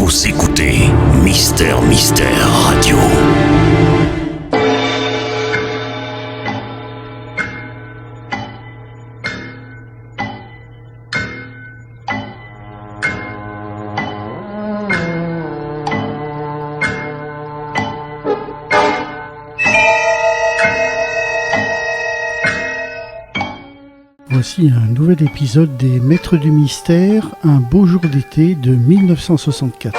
Vous écoutez Mystère Radio. Voici un nouvel épisode des Maîtres du Mystère, un beau jour d'été de 1964.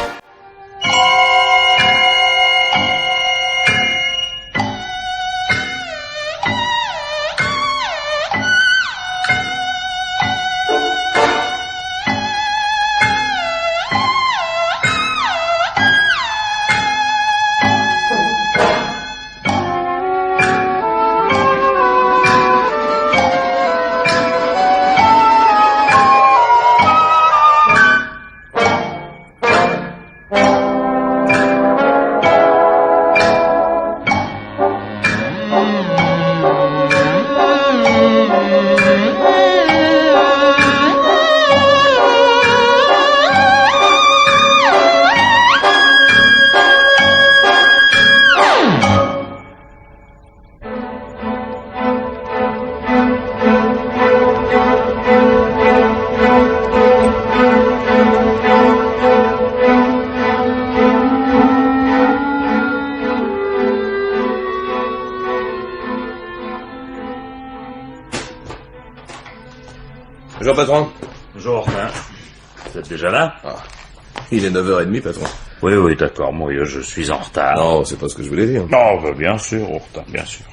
Bonjour patron. Bonjour, hein. Vous êtes déjà là? Il est 9h30 patron. Oui, d'accord, moi je suis en retard. Non, c'est pas ce que je voulais dire. Non, bien sûr, Hortin, bien sûr.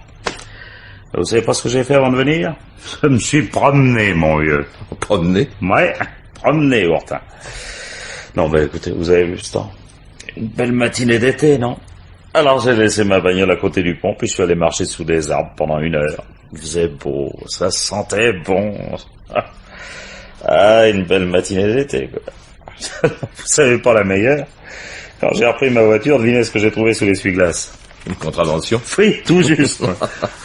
Vous savez pas ce que j'ai fait avant de venir? Je me suis promené, mon vieux. Promener? Ouais, promené, Hortin. Non, écoutez, vous avez vu ce temps? Une belle matinée d'été, non? Alors j'ai laissé ma bagnole à côté du pont, puis je suis allé marcher sous des arbres pendant 1 heure. Il faisait beau, ça sentait bon. Ah, une belle matinée d'été, quoi. Vous savez pas la meilleure? Quand j'ai repris ma voiture, devinez ce que j'ai trouvé sous l'essuie-glace. Une contravention? Oui, tout juste.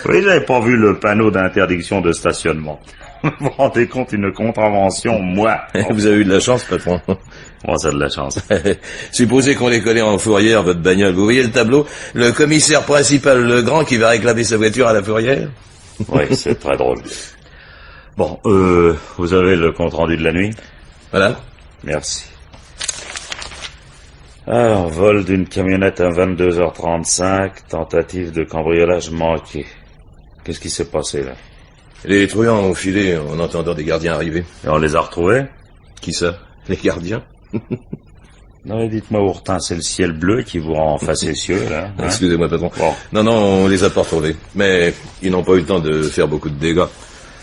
Oui, j'avais pas vu le panneau d'interdiction de stationnement. Vous vous rendez compte, une contravention, moi. Vous avez eu de la chance, patron. Bon, ça a de la chance. Supposez qu'on l'ait collé en fourrière, votre bagnole. Vous voyez le tableau? Le commissaire principal Legrand qui va réclamer sa voiture à la fourrière? Oui, c'est très drôle. Bon, vous avez le compte-rendu de la nuit? Voilà. Merci. Alors, vol d'une camionnette à 22h35, tentative de cambriolage manquée. Qu'est-ce qui s'est passé, là? Les truands ont filé en entendant des gardiens arriver. Et on les a retrouvés? Qui ça? Les gardiens? Non, mais dites-moi, Hortin, c'est le ciel bleu qui vous rend facétieux, là, hein? Excusez-moi, patron. Bon. Non, on les a pas retrouvés. Mais ils n'ont pas eu le temps de faire beaucoup de dégâts.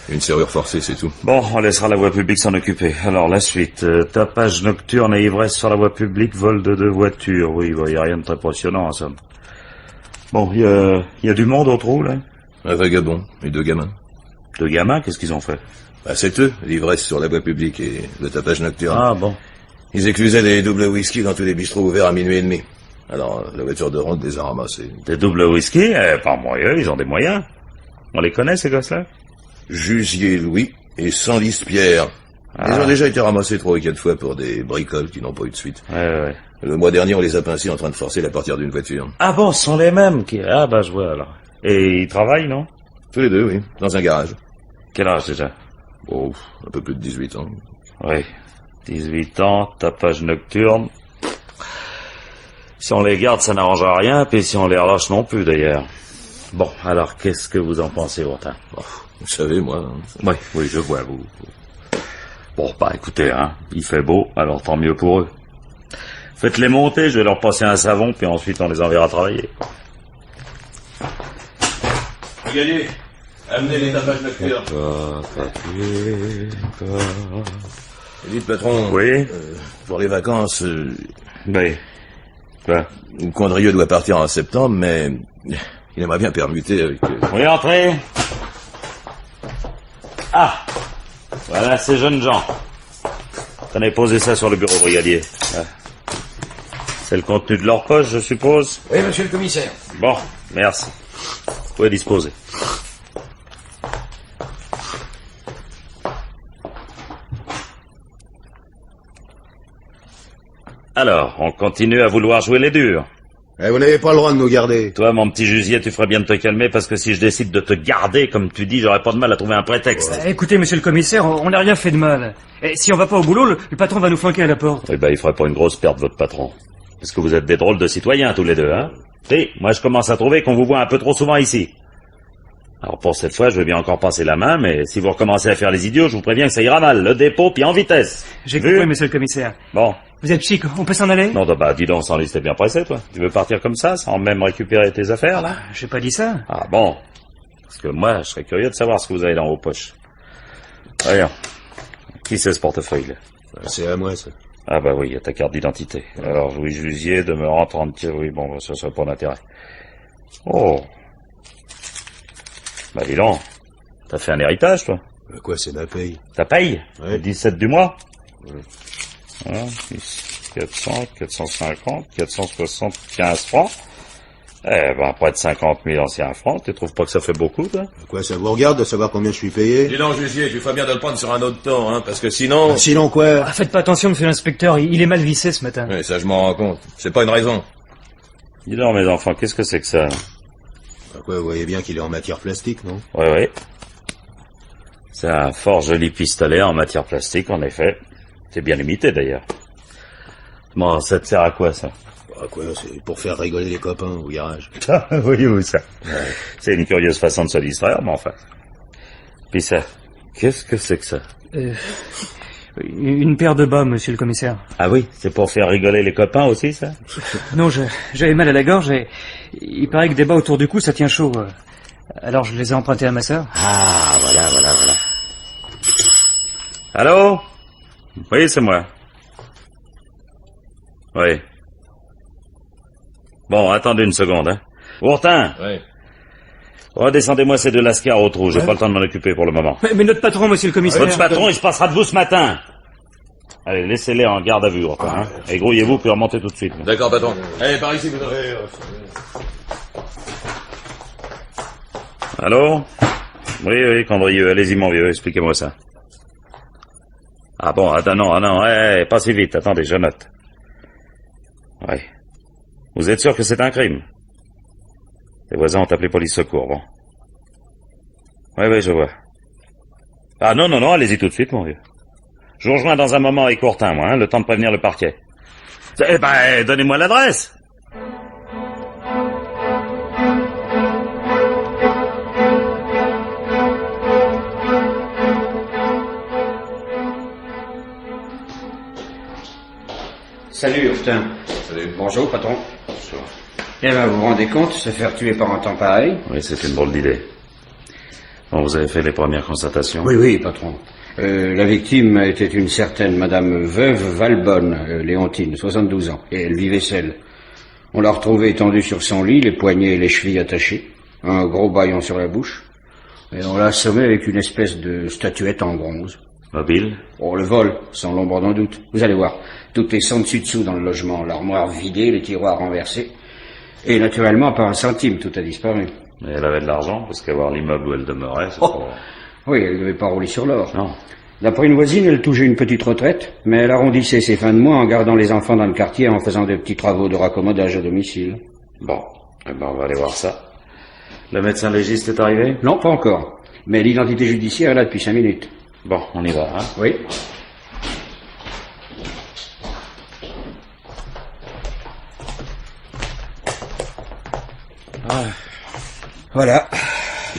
Une serrure forcée, c'est tout. Bon, on laissera la voie publique s'en occuper. Alors, la suite. Tapage nocturne et ivresse sur la voie publique, vol de 2 voitures. Oui, il n'y a rien de très passionnant, ça. Bon, il y a du monde au trou, là? Un vagabond et 2 gamins. 2 gamins, qu'est-ce qu'ils ont fait? C'est eux, l'ivresse sur la voie publique et le tapage nocturne. Ah, bon. Ils éclusaient des doubles whisky dans tous les bistrots ouverts à 00h30. Alors, la voiture de ronde les a ramassés. Des doubles whisky? Pas moyen, ils ont des moyens. On les connaît, ces gosses-là? Jusier Louis et Senlis Pierre. Ils ont déjà été ramassés 3 ou 4 fois pour des bricoles qui n'ont pas eu de suite. Ouais. Le mois dernier, on les a pincés en train de forcer la portière d'une voiture. Ah bon, ce sont les mêmes qui... Ah je vois, alors. Et ils travaillent, non? Tous les deux, oui, dans un garage. Quel âge, déjà? Oh, un peu plus de 18 ans. Oui. 18 ans, tapage nocturne. Si on les garde, ça n'arrange à rien, puis si on les relâche non plus, d'ailleurs. Bon, alors, qu'est-ce que vous en pensez, Hortin? Vous savez, moi... Oui, je vois, vous. Bon, écoutez, il fait beau, alors tant mieux pour eux. Faites-les monter, je vais leur passer un savon, puis ensuite on les enverra travailler. Regardez, amenez les tapages nocturnes. Dites, patron... Oui? Pour les vacances... Oui. Quoi? Condrieu doit partir en septembre, mais... Il aimerait bien permuter avec... Oui, entrez. Ah, voilà ces jeunes gens. Tenez, posez ça sur le bureau, brigadier. C'est le contenu de leur poche, je suppose? Oui, monsieur le commissaire. Bon, merci. Vous pouvez disposer. Alors, on continue à vouloir jouer les durs. Eh, vous n'avez pas le droit de nous garder. Toi, mon petit Jusier, tu ferais bien de te calmer parce que si je décide de te garder, comme tu dis, j'aurais pas de mal à trouver un prétexte. Écoutez, monsieur le commissaire, on n'a rien fait de mal. Et si on va pas au boulot, le patron va nous flanquer à la porte. Eh ben, il ferait pas une grosse perte, votre patron. Parce que vous êtes des drôles de citoyens, tous les deux, hein. Si, moi je commence à trouver qu'on vous voit un peu trop souvent ici. Alors pour cette fois, je veux bien encore passer la main, mais si vous recommencez à faire les idiots, je vous préviens que ça ira mal. Le dépôt, puis en vitesse. J'ai Vu? compris, monsieur le commissaire. Bon. Vous êtes chic, on peut s'en aller? Non, bah dis donc, sans t'es bien pressé, toi. Tu veux partir comme ça, sans même récupérer tes affaires, là? J'ai pas dit ça. Ah bon. Parce que moi, je serais curieux de savoir ce que vous avez dans vos poches. Voyons. Qui c'est ce portefeuille, là? C'est à moi, ça. Ah bah oui, il y a ta carte d'identité. Alors, Louis Jusier, demeurant 30... Oui, bon, ça serait pas d'intérêt. Oh. Bah dis donc, t'as fait un héritage, toi? Quoi, c'est ma paye? Ta paye? Ouais. Le 17 du mois? Ouais. 400, 450, 475 francs. Eh ben, près de 50 000 anciens francs, tu trouves pas que ça fait beaucoup, toi? Quoi, ça vous regarde de savoir combien je suis payé? Dis donc, Jusier, tu ferais bien de le prendre sur un autre temps, hein, parce que sinon... Ah, sinon quoi? Ah, faites pas attention, monsieur l'inspecteur, il est mal vissé ce matin. Oui, ça je m'en rends compte. C'est pas une raison. Dis donc, mes enfants, qu'est-ce que c'est que ça? Quoi, vous voyez bien qu'il est en matière plastique, non? Oui. C'est un fort joli pistolet en matière plastique, en effet. C'est bien imité, d'ailleurs. Bon, ça te sert à quoi, ça? Quoi, c'est pour faire rigoler les copains au garage. Voyez-vous ça? C'est une curieuse façon de se distraire, mais enfin. Puis ça, qu'est-ce que c'est que ça? Une paire de bas, monsieur le commissaire. Ah oui, c'est pour faire rigoler les copains aussi, ça? Non, j'avais mal à la gorge et il paraît que des bas autour du cou, ça tient chaud. Alors je les ai empruntés à ma sœur. Ah, voilà. Allô? Oui, c'est moi. Oui. Bon, attendez une seconde, hein. Ourtin! Oui. Redescendez-moi ces deux lascars au trou, j'ai pas le temps de m'en occuper pour le moment. Mais notre patron, monsieur le commissaire... Votre patron, il se passera de vous ce matin. Allez, laissez-les en garde à vue, Ourtin, hein. Et grouillez-vous, puis remontez tout de suite. D'accord, patron. Allez, par ici, vous aurez... Allô? Oui, Condrieux, allez-y, mon vieux, expliquez-moi ça. Ah bon, non, pas si vite, attendez, je note. Oui. Vous êtes sûr que c'est un crime? Les voisins ont appelé police secours, bon. Oui, je vois. Ah non, allez-y tout de suite, mon vieux. Je vous rejoins dans un moment avec Courtin, moi, hein, le temps de prévenir le parquet. Eh ben, donnez-moi l'adresse. Salut, Ourtin. Salut. Bonjour, patron. Eh ben, vous vous rendez compte, se faire tuer par un temps pareil? Oui, c'est une drôle d'idée. Bon, vous avez fait les premières constatations? Oui, patron. La victime était une certaine madame Veuve Valbonne, Léontine, 72 ans, et elle vivait seule. On l'a retrouvée étendue sur son lit, les poignets et les chevilles attachés, un gros bâillon sur la bouche, et on l'a assommée avec une espèce de statuette en bronze. Mobile? Oh, le vol, sans l'ombre d'un doute. Vous allez voir, tout est sans dessus-dessous dans le logement, l'armoire vidée, les tiroirs renversés, et naturellement, pas un centime, tout a disparu. Et elle avait de l'argent, parce qu'avoir l'immeuble où elle demeurait, c'est Oh. pas... Oui, elle ne devait pas rouler sur l'or. Non. D'après une voisine, elle touchait une petite retraite, mais elle arrondissait ses fins de mois en gardant les enfants dans le quartier en faisant des petits travaux de raccommodage à domicile. Bon, eh ben on va aller voir ça. Le médecin légiste est arrivé? Non, pas encore. Mais l'identité judiciaire est là depuis 5 minutes. Bon, on y va, hein. Oui. Voilà,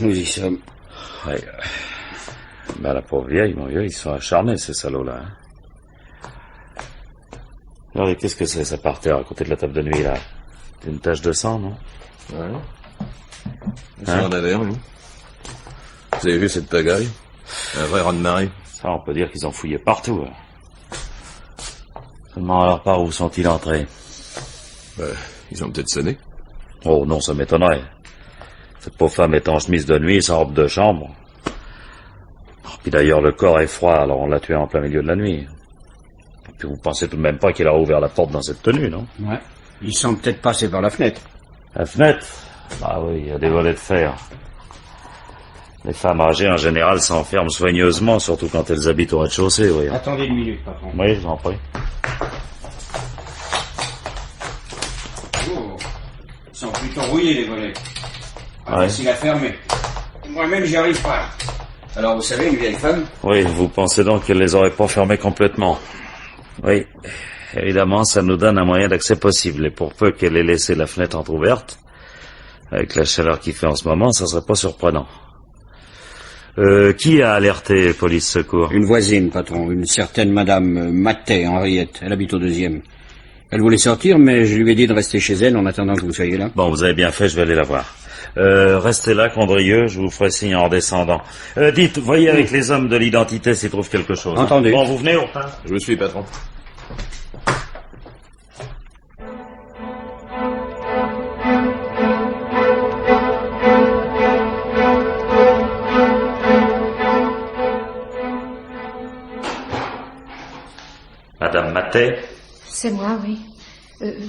nous y sommes. Ouais. Ben la pauvre vieille, mon vieux, ils sont acharnés, ces salauds-là. Hein. Regardez, qu'est-ce que c'est, ça par terre, à côté de la table de nuit, là? C'est une tache de sang, non? Ouais. C'est un d'air, oui. Vous avez vu cette pagaille? Un vrai raz de marée. Ça, on peut dire qu'ils ont fouillé partout. Hein. Seulement, alors, par où sont-ils entrés? Ils ont peut-être sonné. Oh non, ça m'étonnerait. Cette pauvre femme est en chemise de nuit, sans robe de chambre. Puis d'ailleurs, le corps est froid, alors on l'a tué en plein milieu de la nuit. Et puis vous pensez tout de même pas qu'il a ouvert la porte dans cette tenue, non? Ouais. Ils sont peut-être passés par la fenêtre. La fenêtre? Ah oui, il y a des volets de fer. Les femmes âgées, en général, s'enferment soigneusement, surtout quand elles habitent au rez-de-chaussée, oui. Attendez une minute, patron. Oui, je vous en prie. verrouillés, les volets. Ouais. S'il a fermé. Et moi-même, j'y arrive pas. Alors, vous savez, une vieille femme? Oui, vous pensez donc qu'elle les aurait pas fermés complètement? Oui. Évidemment, ça nous donne un moyen d'accès possible. Et pour peu qu'elle ait laissé la fenêtre entrouverte, avec la chaleur qu'il fait en ce moment, ça serait pas surprenant. Qui a alerté police secours? Une voisine, patron. Une certaine madame Matet, Henriette. Elle habite au 2e. Elle voulait sortir, mais je lui ai dit de rester chez elle en attendant que vous soyez là. Bon, vous avez bien fait, je vais aller la voir. Restez là, Condrieux, je vous ferai signe en descendant. Dites, voyez avec les hommes de l'identité s'ils trouvent quelque chose. Entendu. Bon, vous venez, Hortin? Je vous suis, patron. Madame Matet? C'est moi, oui.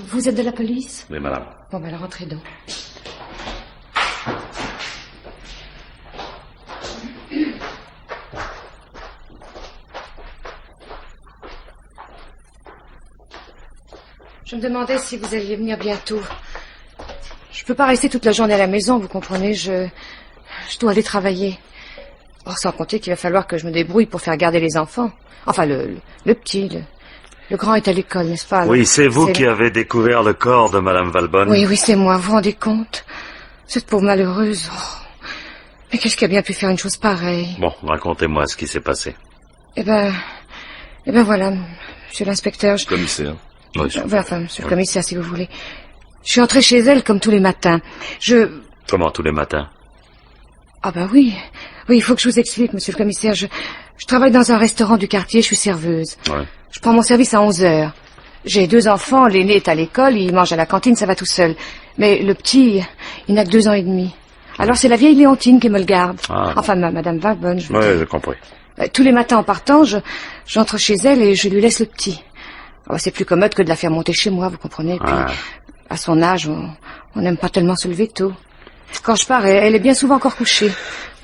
Vous êtes de la police? Oui, madame. Bon, ben alors entrez donc. Je me demandais si vous alliez venir bientôt. Je peux pas rester toute la journée à la maison, vous comprenez, je dois aller travailler. Oh, sans compter qu'il va falloir que je me débrouille pour faire garder les enfants. Enfin, le petit, le grand est à l'école, n'est-ce pas? Oui, c'est vous qui le- avez découvert le corps de madame Valbonne. Oui, c'est moi, vous vous rendez compte? Cette pauvre malheureuse. Oh. Mais qu'est-ce qui a bien pu faire une chose pareille? Bon, racontez-moi ce qui s'est passé. Eh ben voilà, monsieur l'inspecteur. Commissaire. Oui, Enfin, monsieur le commissaire, si vous voulez. Je suis entrée chez elle comme tous les matins. Comment tous les matins? Ah ben oui, il faut que je vous explique, monsieur le commissaire. Je travaille dans un restaurant du quartier, je suis serveuse. Ouais. Je prends mon service à 11h. J'ai 2 enfants, l'aîné est à l'école, il mange à la cantine, ça va tout seul. Mais le petit, il n'a que 2 ans et demi. Alors c'est la vieille Léontine qui me le garde. Ah. Enfin, madame Valbonne, je veux Oui, dire. j'ai compris. Tous les matins en partant, j'entre chez elle et je lui laisse le petit. Oh, c'est plus commode que de la faire monter chez moi, vous comprenez. Puis, Ouais. à son âge, on n'aime pas tellement se lever tôt. Quand je pars, elle est bien souvent encore couchée.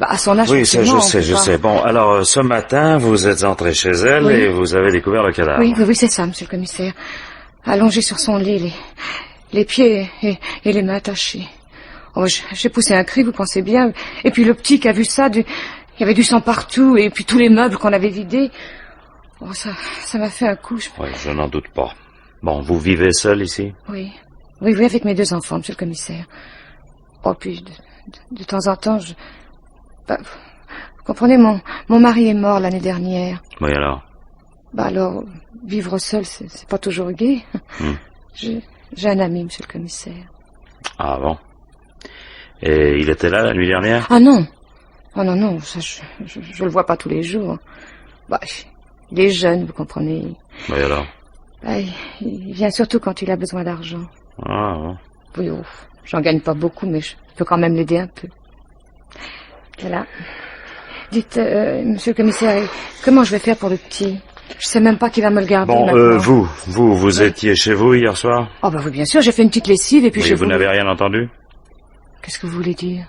À son âge, Oui, ça, forcément, je on peut sais. pas- Bon, alors, ce matin, vous êtes entré chez elle Oui. et vous avez découvert le cadavre. Oui, c'est ça, monsieur le commissaire. Allongé sur son lit, les pieds et les mains attachés. Oh, j'ai poussé un cri, vous pensez bien. Et puis le petit qui a vu ça, il y avait du sang partout, et puis tous les meubles qu'on avait vidés. Oh, ça m'a fait un coup. Oui, je n'en doute pas. Bon, vous vivez seul ici? Oui, avec mes 2 enfants, monsieur le commissaire. Oh, puis de temps en temps, vous comprenez, mon mari est mort l'année dernière. Oui, alors? Alors, vivre seul, c'est pas toujours gai. Hmm. J'ai un ami, monsieur le commissaire. Ah bon? Et il était là la nuit dernière? Ah non. Oh non, ça, je le vois pas tous les jours. Il est jeune, vous comprenez. Oui, alors? Il vient surtout quand il a besoin d'argent. Ah bon? Oui, j'en gagne pas beaucoup, mais je peux quand même l'aider un peu. Voilà. Dites, monsieur le commissaire, comment je vais faire pour le petit? Je sais même pas qui va me le garder Bon, maintenant. vous étiez chez vous hier soir? Oh oui, bien sûr, j'ai fait une petite lessive et puis Oui, vous n'avez rien entendu? Qu'est-ce que vous voulez dire?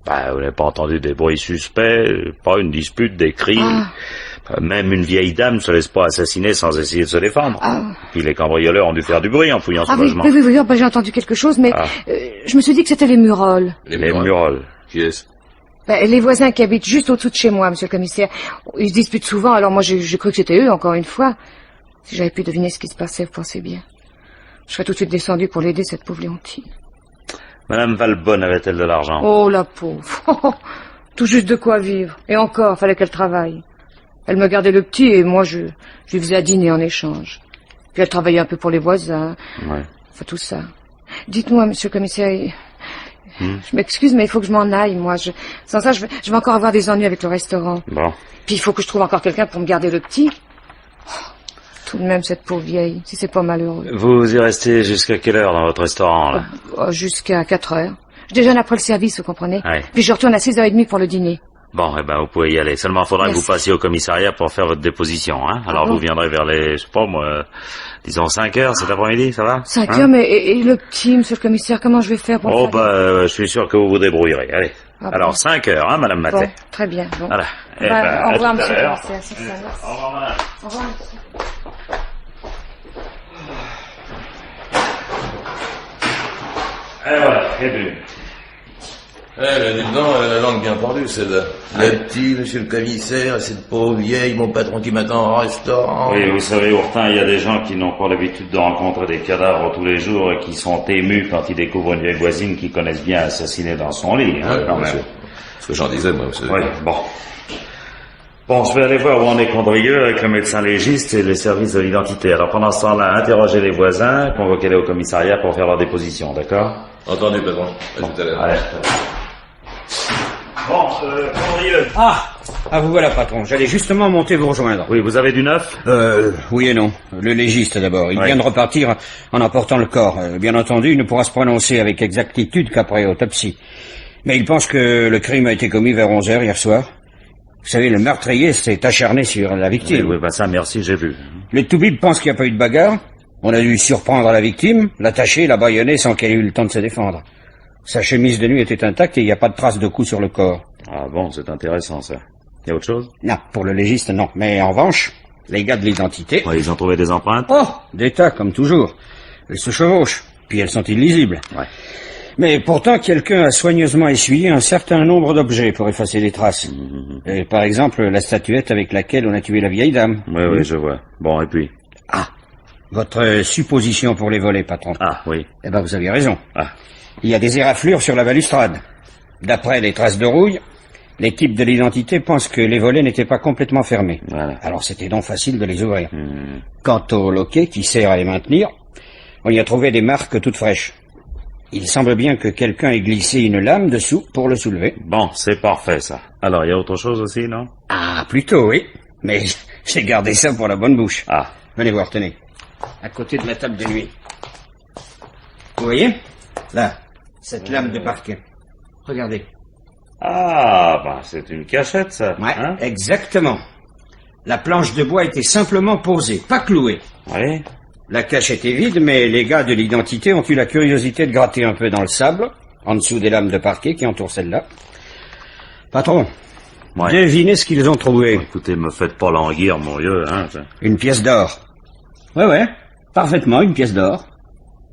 Vous n'avez pas entendu des bruits suspects, pas une dispute, des cris. Ah. Même une vieille dame ne se laisse pas assassiner sans essayer de se défendre. Ah. Puis les cambrioleurs ont dû faire du bruit en fouillant ce Ah oui, logement. oui, j'ai entendu quelque chose, mais je me suis dit que c'était les Murols. Les Murols. Qui est-ce? Les voisins qui habitent juste au-dessous de chez moi, monsieur le commissaire. Ils se disputent souvent, alors moi j'ai cru que c'était eux, encore une fois. Si j'avais pu deviner ce qui se passait, vous pensez bien. Je serais tout de suite descendu pour l'aider, cette pauvre Léontine. Madame Valbonne avait-elle de l'argent? Oh, la pauvre. Tout juste de quoi vivre. Et encore, fallait qu'elle travaille. Elle me gardait le petit et moi je lui faisais à dîner en échange. Puis elle travaillait un peu pour les voisins. Ouais. Enfin, tout ça. Dites-moi, monsieur le commissaire, je m'excuse, mais il faut que je m'en aille, moi. Sans ça, je vais encore avoir des ennuis avec le restaurant. Bon. Puis il faut que je trouve encore quelqu'un pour me garder le petit. Oh, tout de même, cette pauvre vieille, si c'est pas malheureux. Vous y restez jusqu'à quelle heure dans votre restaurant, là? Jusqu'à 4h. Je déjeune après le service, vous comprenez. Ouais. Puis je retourne à 6h30 pour le dîner. Bon, vous pouvez y aller. Seulement, il faudra que Merci. vous passiez au commissariat pour faire votre déposition, hein. Alors, bon vous viendrez vers les, je sais pas, moi, disons 5 heures cet après-midi, ça va? 5 Hein? heures, mais et le petit, monsieur le commissaire, comment je vais faire pour le faire Je suis sûr que vous vous débrouillerez. Allez. Ah Alors, bon. 5 heures, hein, madame Matet? Bon, très bien. Bon. Voilà. Au revoir, à tout à monsieur le l'heure. commissaire. C'est ça, merci. Au revoir, madame. Au revoir, monsieur. Et voilà. très bien. Dis donc, la langue bien tordue, celle-là. Le petit, monsieur le commissaire, cette pauvre vieille, mon patron qui m'attend au restaurant. Oui, vous savez, Ourtin, il y a des gens qui n'ont pas l'habitude de rencontrer des cadavres tous les jours et qui sont émus quand ils découvrent une vieille voisine qu'ils connaissent bien assassinée dans son lit, hein, quand même. Ce que j'en disais, moi, vous savez. Oui, bon. Bon, je vais aller voir où on est Condrieu avec le médecin légiste et les services de l'identité. Alors pendant ce temps-là, interrogez les voisins, convoquez-les au commissariat pour faire leur déposition, d'accord? Entendu, patron. À tout à l'heure. Allez. Bon, Condrieu. Ah, vous voilà, patron. J'allais justement monter vous rejoindre. Oui, vous avez du neuf? Oui et non. Le légiste d'abord. Il Ouais. vient de repartir en apportant le corps. Bien entendu, il ne pourra se prononcer avec exactitude qu'après autopsie. Mais il pense que le crime a été commis vers 11h hier soir. Vous savez, le meurtrier s'est acharné sur la victime. Oui, bah ça, merci, j'ai vu. Le toubib pense qu'il n'y a pas eu de bagarre. On a dû surprendre la victime, l'attacher, la bâillonner sans qu'elle ait eu le temps de se défendre. Sa chemise de nuit était intacte et il n'y a pas de trace de coup sur le corps. Ah bon, c'est intéressant, ça. Il y a autre chose? Non, pour le légiste, non. Mais en revanche, les gars de l'identité... Ouais, ils ont trouvé des empreintes? Oh, des tas, comme toujours. Elles se chevauchent, puis elles sont illisibles. Ouais. Mais pourtant, quelqu'un a soigneusement essuyé un certain nombre d'objets pour effacer les traces. Et, par exemple, la statuette avec laquelle on a tué la vieille dame. Oui, je vois. Bon, et puis? Ah, votre supposition pour les volets, patron. Ah, oui. Eh ben, vous aviez raison. Ah. Il y a des éraflures sur la balustrade. D'après les traces de rouille, l'équipe de l'identité pense que les volets n'étaient pas complètement fermés. Voilà. Alors c'était donc facile de les ouvrir. Quant au loquet qui sert à les maintenir, on y a trouvé des marques toutes fraîches. Il semble bien que quelqu'un ait glissé une lame dessous pour le soulever. Bon, c'est parfait, ça. Alors, il y a autre chose aussi, non? Ah, plutôt, oui. Mais j'ai gardé ça pour la bonne bouche. Ah. Venez voir, tenez. À côté de la table de nuit. Vous voyez? Là, cette lame de parquet. Regardez. Ah, bah, c'est une cachette, ça. Ouais, Hein? exactement. La planche de bois était simplement posée, pas clouée. Oui. La cachette est vide, mais les gars de l'identité ont eu la curiosité de gratter un peu dans le sable, en dessous des lames de parquet qui entourent celle-là. Patron, Ouais. devinez ce qu'ils ont trouvé. Écoutez, me faites pas languir, mon vieux, hein. Une pièce d'or. Ouais, parfaitement une pièce d'or.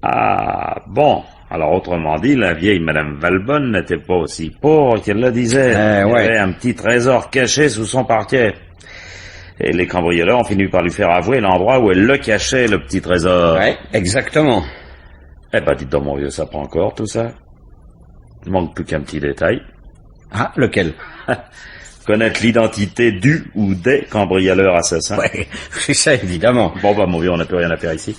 Ah, bon. Alors, autrement dit, la vieille Madame Valbonne n'était pas aussi pauvre qu'elle le disait. Il y ouais. avait un petit trésor caché sous son parquet. Et les cambrioleurs ont fini par lui faire avouer l'endroit où elle le cachait, le petit trésor. Ouais, exactement. Eh ben, dites donc, mon vieux, ça prend encore, tout ça. Il manque plus qu'un petit détail. Ah, lequel? Connaître l'identité du ou des cambrioleurs assassins. Ouais, c'est ça, évidemment. Bon, bah, mon vieux, on n'a plus rien à faire ici.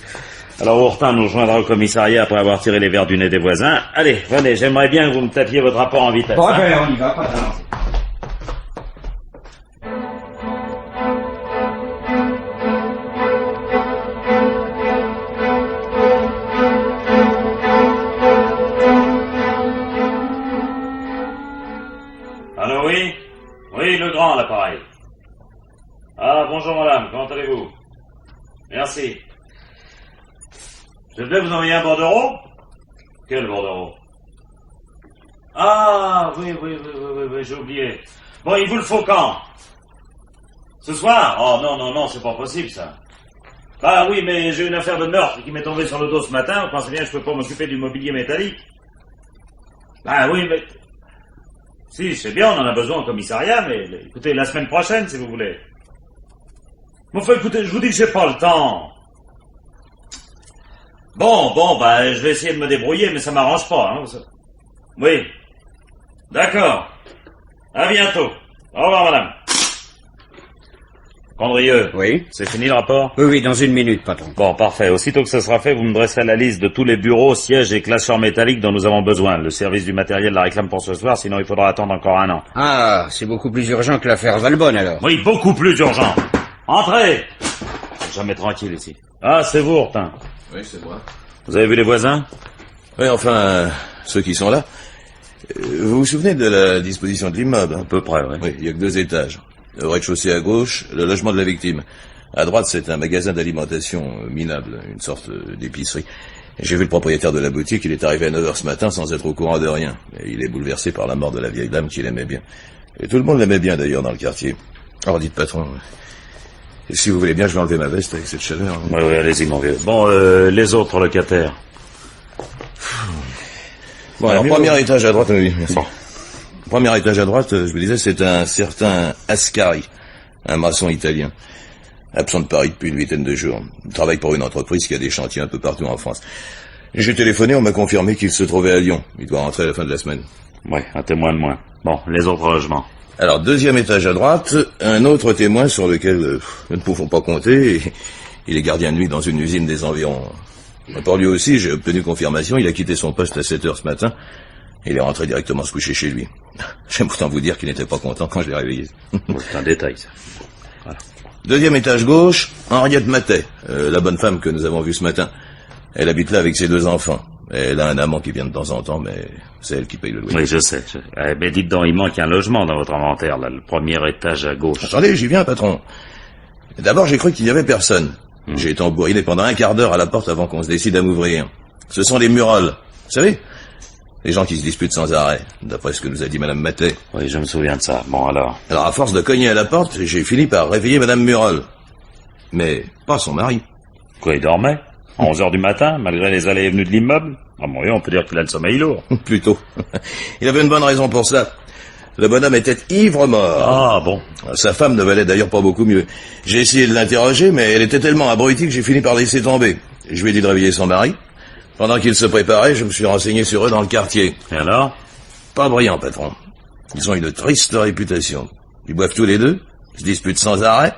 Alors, Ourtin nous rejoindra au commissariat après avoir tiré les verres du nez des voisins. Allez, venez, j'aimerais bien que vous me tapiez votre rapport en vitesse. Bon, hein. ben, on y va, pas d'avancer. Allô, oui? Oui, le grand, l'appareil. Ah, bonjour madame, comment allez-vous? Merci. Je devais vous envoyer un bordereau? Quel bordereau? Ah, oui, j'ai oublié. Bon, il vous le faut quand? Ce soir? Oh, non, c'est pas possible, ça. Ah oui, mais j'ai une affaire de meurtre qui m'est tombée sur le dos ce matin, vous pensez bien que je peux pas m'occuper du mobilier métallique? Ah oui, mais... Si, c'est bien, on en a besoin au commissariat, mais écoutez, la semaine prochaine, si vous voulez. Mais enfin, écoutez, je vous dis que j'ai pas le temps. Bon, bah, je vais essayer de me débrouiller, mais ça m'arrange pas, hein. Oui. D'accord. À bientôt. Au revoir, madame. Condrieu. Oui? C'est fini le rapport? Oui, dans une minute, patron. Bon, parfait. Aussitôt que ce sera fait, vous me dresserez la liste de tous les bureaux, sièges et classeurs métalliques dont nous avons besoin. Le service du matériel la réclame pour ce soir, sinon il faudra attendre encore un an. Ah, c'est beaucoup plus urgent que l'affaire Valbonne, alors. Oui, beaucoup plus urgent. Entrez! Jamais tranquille ici. Ah, c'est vous, Ourtin. Oui, c'est moi. Vous avez vu les voisins? Oui, enfin, ceux qui sont là. Vous vous souvenez de la disposition de l'immeuble? À peu près, oui. Oui, il y a que 2 étages. Au rez-de-chaussée à gauche, le logement de la victime. À droite, c'est un magasin d'alimentation minable, une sorte d'épicerie. J'ai vu le propriétaire de la boutique, il est arrivé à 9h ce matin sans être au courant de rien. Et il est bouleversé par la mort de la vieille dame qu'il aimait bien. Et tout le monde l'aimait bien d'ailleurs dans le quartier. Alors dites patron, si vous voulez bien, je vais enlever ma veste avec cette chaleur. Oui, allez-y, mon vieux. Bon, les autres locataires. Bon, alors, premier étage à droite, oui, merci. Bon. Premier étage à droite, je vous disais, c'est un certain Ascari, un maçon italien, absent de Paris depuis une vingtaine de jours. Il travaille pour une entreprise qui a des chantiers un peu partout en France. J'ai téléphoné, on m'a confirmé qu'il se trouvait à Lyon. Il doit rentrer à la fin de la semaine. Ouais, un témoin de moins. Bon, les autres logements. Alors, deuxième étage à droite, un autre témoin sur lequel nous ne pouvons pas compter. Il est gardien de nuit dans une usine des environs. Pour lui aussi, j'ai obtenu confirmation. Il a quitté son poste à 7h ce matin. Il est rentré directement se coucher chez lui. J'aime autant vous dire qu'il n'était pas content quand je l'ai réveillé. C'est un détail, ça. Voilà. Deuxième étage gauche, Henriette Matet, la bonne femme que nous avons vue ce matin. Elle habite là avec ses 2 enfants. Elle a un amant qui vient de temps en temps, mais c'est elle qui paye le loyer. Oui, je sais. Mais dites donc, il manque un logement dans votre inventaire, là, le premier étage à gauche. Attendez, j'y viens, patron. D'abord, j'ai cru qu'il n'y avait personne. J'ai été embourriné pendant un quart d'heure à la porte avant qu'on se décide à m'ouvrir. Ce sont les Murol. Vous savez, les gens qui se disputent sans arrêt, d'après ce que nous a dit Madame Matet. Oui, je me souviens de ça. Bon, alors. Alors, à force de cogner à la porte, j'ai fini par réveiller Madame Murol. Mais pas son mari. Quoi, il dormait? À 11h du matin, malgré les allées et venues de l'immeuble? Ah bon, oui, on peut dire qu'il a le sommeil lourd. Plutôt. Il avait une bonne raison pour ça. Le bonhomme était ivre-mort. Ah bon. Sa femme ne valait d'ailleurs pas beaucoup mieux. J'ai essayé de l'interroger, mais elle était tellement abrutie que j'ai fini par laisser tomber. Je lui ai dit de réveiller son mari. Pendant qu'il se préparait, je me suis renseigné sur eux dans le quartier. Et alors? Pas brillant, patron. Ils ont une triste réputation. Ils boivent tous les deux, ils se disputent sans arrêt.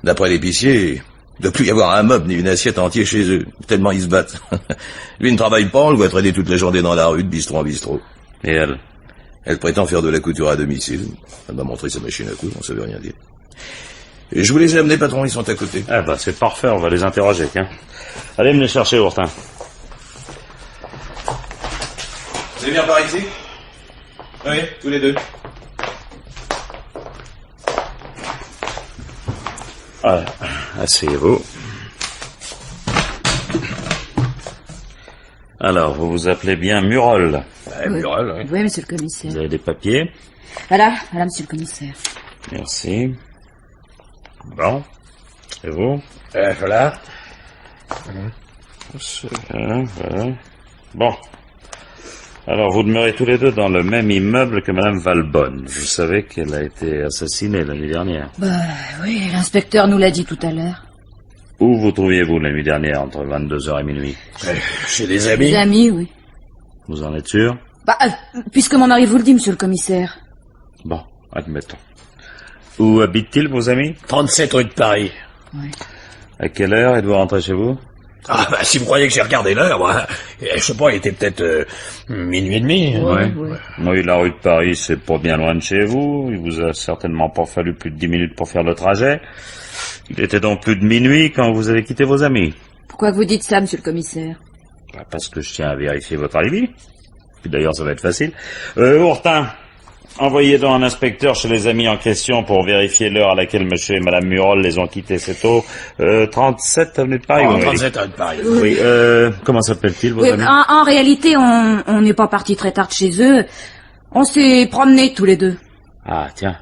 D'après l'épicier, il ne doit plus y avoir un meuble ni une assiette entière chez eux, tellement ils se battent. Lui ne travaille pas, on le voit traîner toute la journée dans la rue, de bistrot en bistrot. Et elle? Elle prétend faire de la couture à domicile. Elle m'a montré sa machine à coudre, on ne savait rien dire. Et je vous les ai amenés, patron, ils sont à côté. Ah bah c'est parfait, on va les interroger, tiens. Allez me les chercher, Ourtin. Vous allez bien par ici? Oui, tous les deux. Ah, asseyez-vous. Alors, vous vous appelez bien Murol. Murol, oui. Oui, monsieur le commissaire. Vous avez des papiers? Voilà, monsieur le commissaire. Merci. Bon. Et vous? Voilà. Voilà. Bon. Alors, vous demeurez tous les deux dans le même immeuble que Madame Valbonne. Vous savez qu'elle a été assassinée la nuit dernière. Bah oui, l'inspecteur nous l'a dit tout à l'heure. Où vous trouviez-vous la nuit dernière, entre 22h et minuit? Chez des amis. Des amis, oui. Vous en êtes sûr? Bah, puisque mon mari vous le dit, monsieur le commissaire. Bon, admettons. Où habitent-ils, vos amis? 37 rue de Paris. Oui. À quelle heure êtes-vous rentré chez vous? Ah, bah, si vous croyez que j'ai regardé l'heure, moi, je sais pas, il était peut-être minuit et demi. Ouais. Oui, la rue de Paris, c'est pas bien loin de chez vous. Il vous a certainement pas fallu plus de 10 minutes pour faire le trajet. Il était donc plus de minuit quand vous avez quitté vos amis. Pourquoi vous dites ça, monsieur le commissaire? Bah, parce que je tiens à vérifier votre alibi. Puis d'ailleurs, ça va être facile. Ourtin, envoyez donc un inspecteur chez les amis en question pour vérifier l'heure à laquelle monsieur et madame Murol les ont quittés. C'est au 37 avenue de Paris. Oh, 37 rue de Paris. Oui, comment s'appelle-t-il, vos Oui, amis? en réalité, on n'est pas parti très tard de chez eux. On s'est promenés tous les deux. Ah, tiens.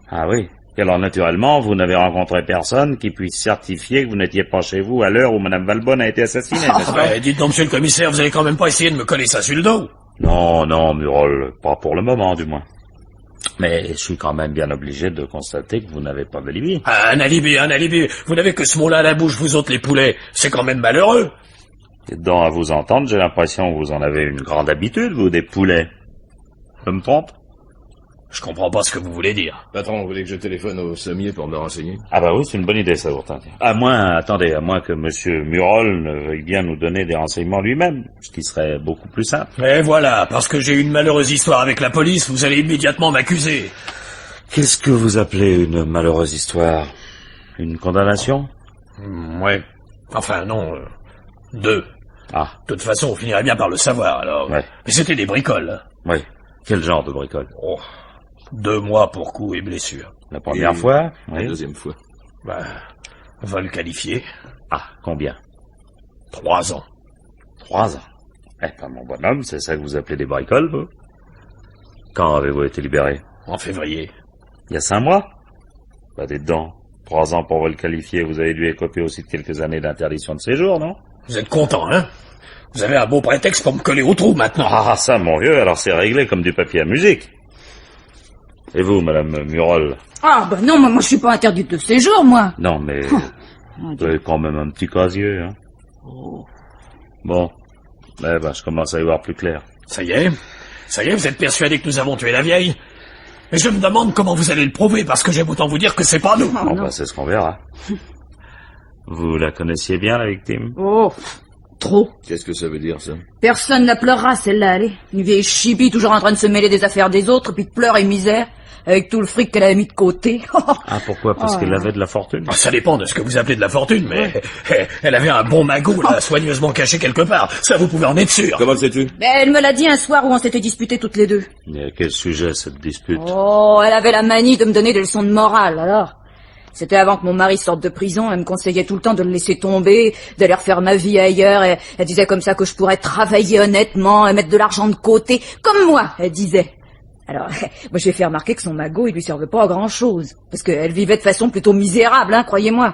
Ah oui. Et alors, naturellement, vous n'avez rencontré personne qui puisse certifier que vous n'étiez pas chez vous à l'heure où madame Valbonne a été assassinée, n'est-ce pas? Dites donc, monsieur le commissaire, vous allez quand même pas essayer de me coller ça sur le dos. Non, Murol, pas pour le moment, du moins. Mais je suis quand même bien obligé de constater que vous n'avez pas d'alibi. Ah, un alibi. Vous n'avez que ce mot-là à la bouche, vous autres les poulets. C'est quand même malheureux. Et donc, à vous entendre, j'ai l'impression que vous en avez une grande habitude, vous, des poulets. Je me trompe? Je comprends pas ce que vous voulez dire. Patron, vous voulez que je téléphone au sommier pour me renseigner? Ah bah oui, c'est une bonne idée, ça, Ourtin. À moins que monsieur Murol ne veuille bien nous donner des renseignements lui-même, ce qui serait beaucoup plus simple. Et voilà, parce que j'ai eu une malheureuse histoire avec la police, vous allez immédiatement m'accuser. Qu'est-ce que vous appelez une malheureuse histoire? Une condamnation? Ouais. Enfin, non, 2. Ah. De toute façon, on finirait bien par le savoir, alors. Ouais. Mais c'était des bricoles. Hein. Oui. Quel genre de bricole? 2 mois pour coups et blessures. La première fois? La Oui. deuxième fois. Vol qualifié. Ah, combien? 3 ans. 3 ans. Eh ben, mon bonhomme, c'est ça que vous appelez des bricoles, vous? Quand avez-vous été libéré? En février. Il y a 5 mois? Bah, dites donc. 3 ans pour vol qualifié, vous avez dû écoper aussi de quelques années d'interdiction de séjour, non? Vous êtes content, hein? Vous avez un beau prétexte pour me coller au trou maintenant. Ah, ça, mon vieux, alors c'est réglé comme du papier à musique. Et vous, madame Murol? Ah, bah non, moi je suis pas interdite de séjour, moi. Non, mais vous avez quand même un petit casier, hein. Bon, eh ben, je commence à y voir plus clair. Ça y est, vous êtes persuadé que nous avons tué la vieille? Mais je me demande comment vous allez le prouver, parce que j'aime autant vous dire que c'est pas nous. Bon, bah, c'est ce qu'on verra. Vous la connaissiez bien, la victime? Oh, trop. Qu'est-ce que ça veut dire, ça? Personne la pleurera, celle-là, allez. Une vieille chibie toujours en train de se mêler des affaires des autres, puis de pleurs et misère, avec tout le fric qu'elle avait mis de côté. Ah, pourquoi? Parce qu'elle avait de la fortune? Ça dépend de ce que vous appelez de la fortune, mais elle avait un bon magot, là, soigneusement caché quelque part. Ça, vous pouvez en être sûr. Comment le sais-tu? Mais elle me l'a dit un soir où on s'était disputés toutes les deux. Mais à quel sujet, cette dispute? Oh, elle avait la manie de me donner des leçons de morale, alors. C'était avant que mon mari sorte de prison, elle me conseillait tout le temps de le laisser tomber, d'aller refaire ma vie ailleurs, et elle disait comme ça que je pourrais travailler honnêtement et mettre de l'argent de côté, comme moi, elle disait. Alors, moi j'ai fait remarquer que son magot, il lui servait pas à grand chose, parce qu'elle vivait de façon plutôt misérable, hein, croyez-moi.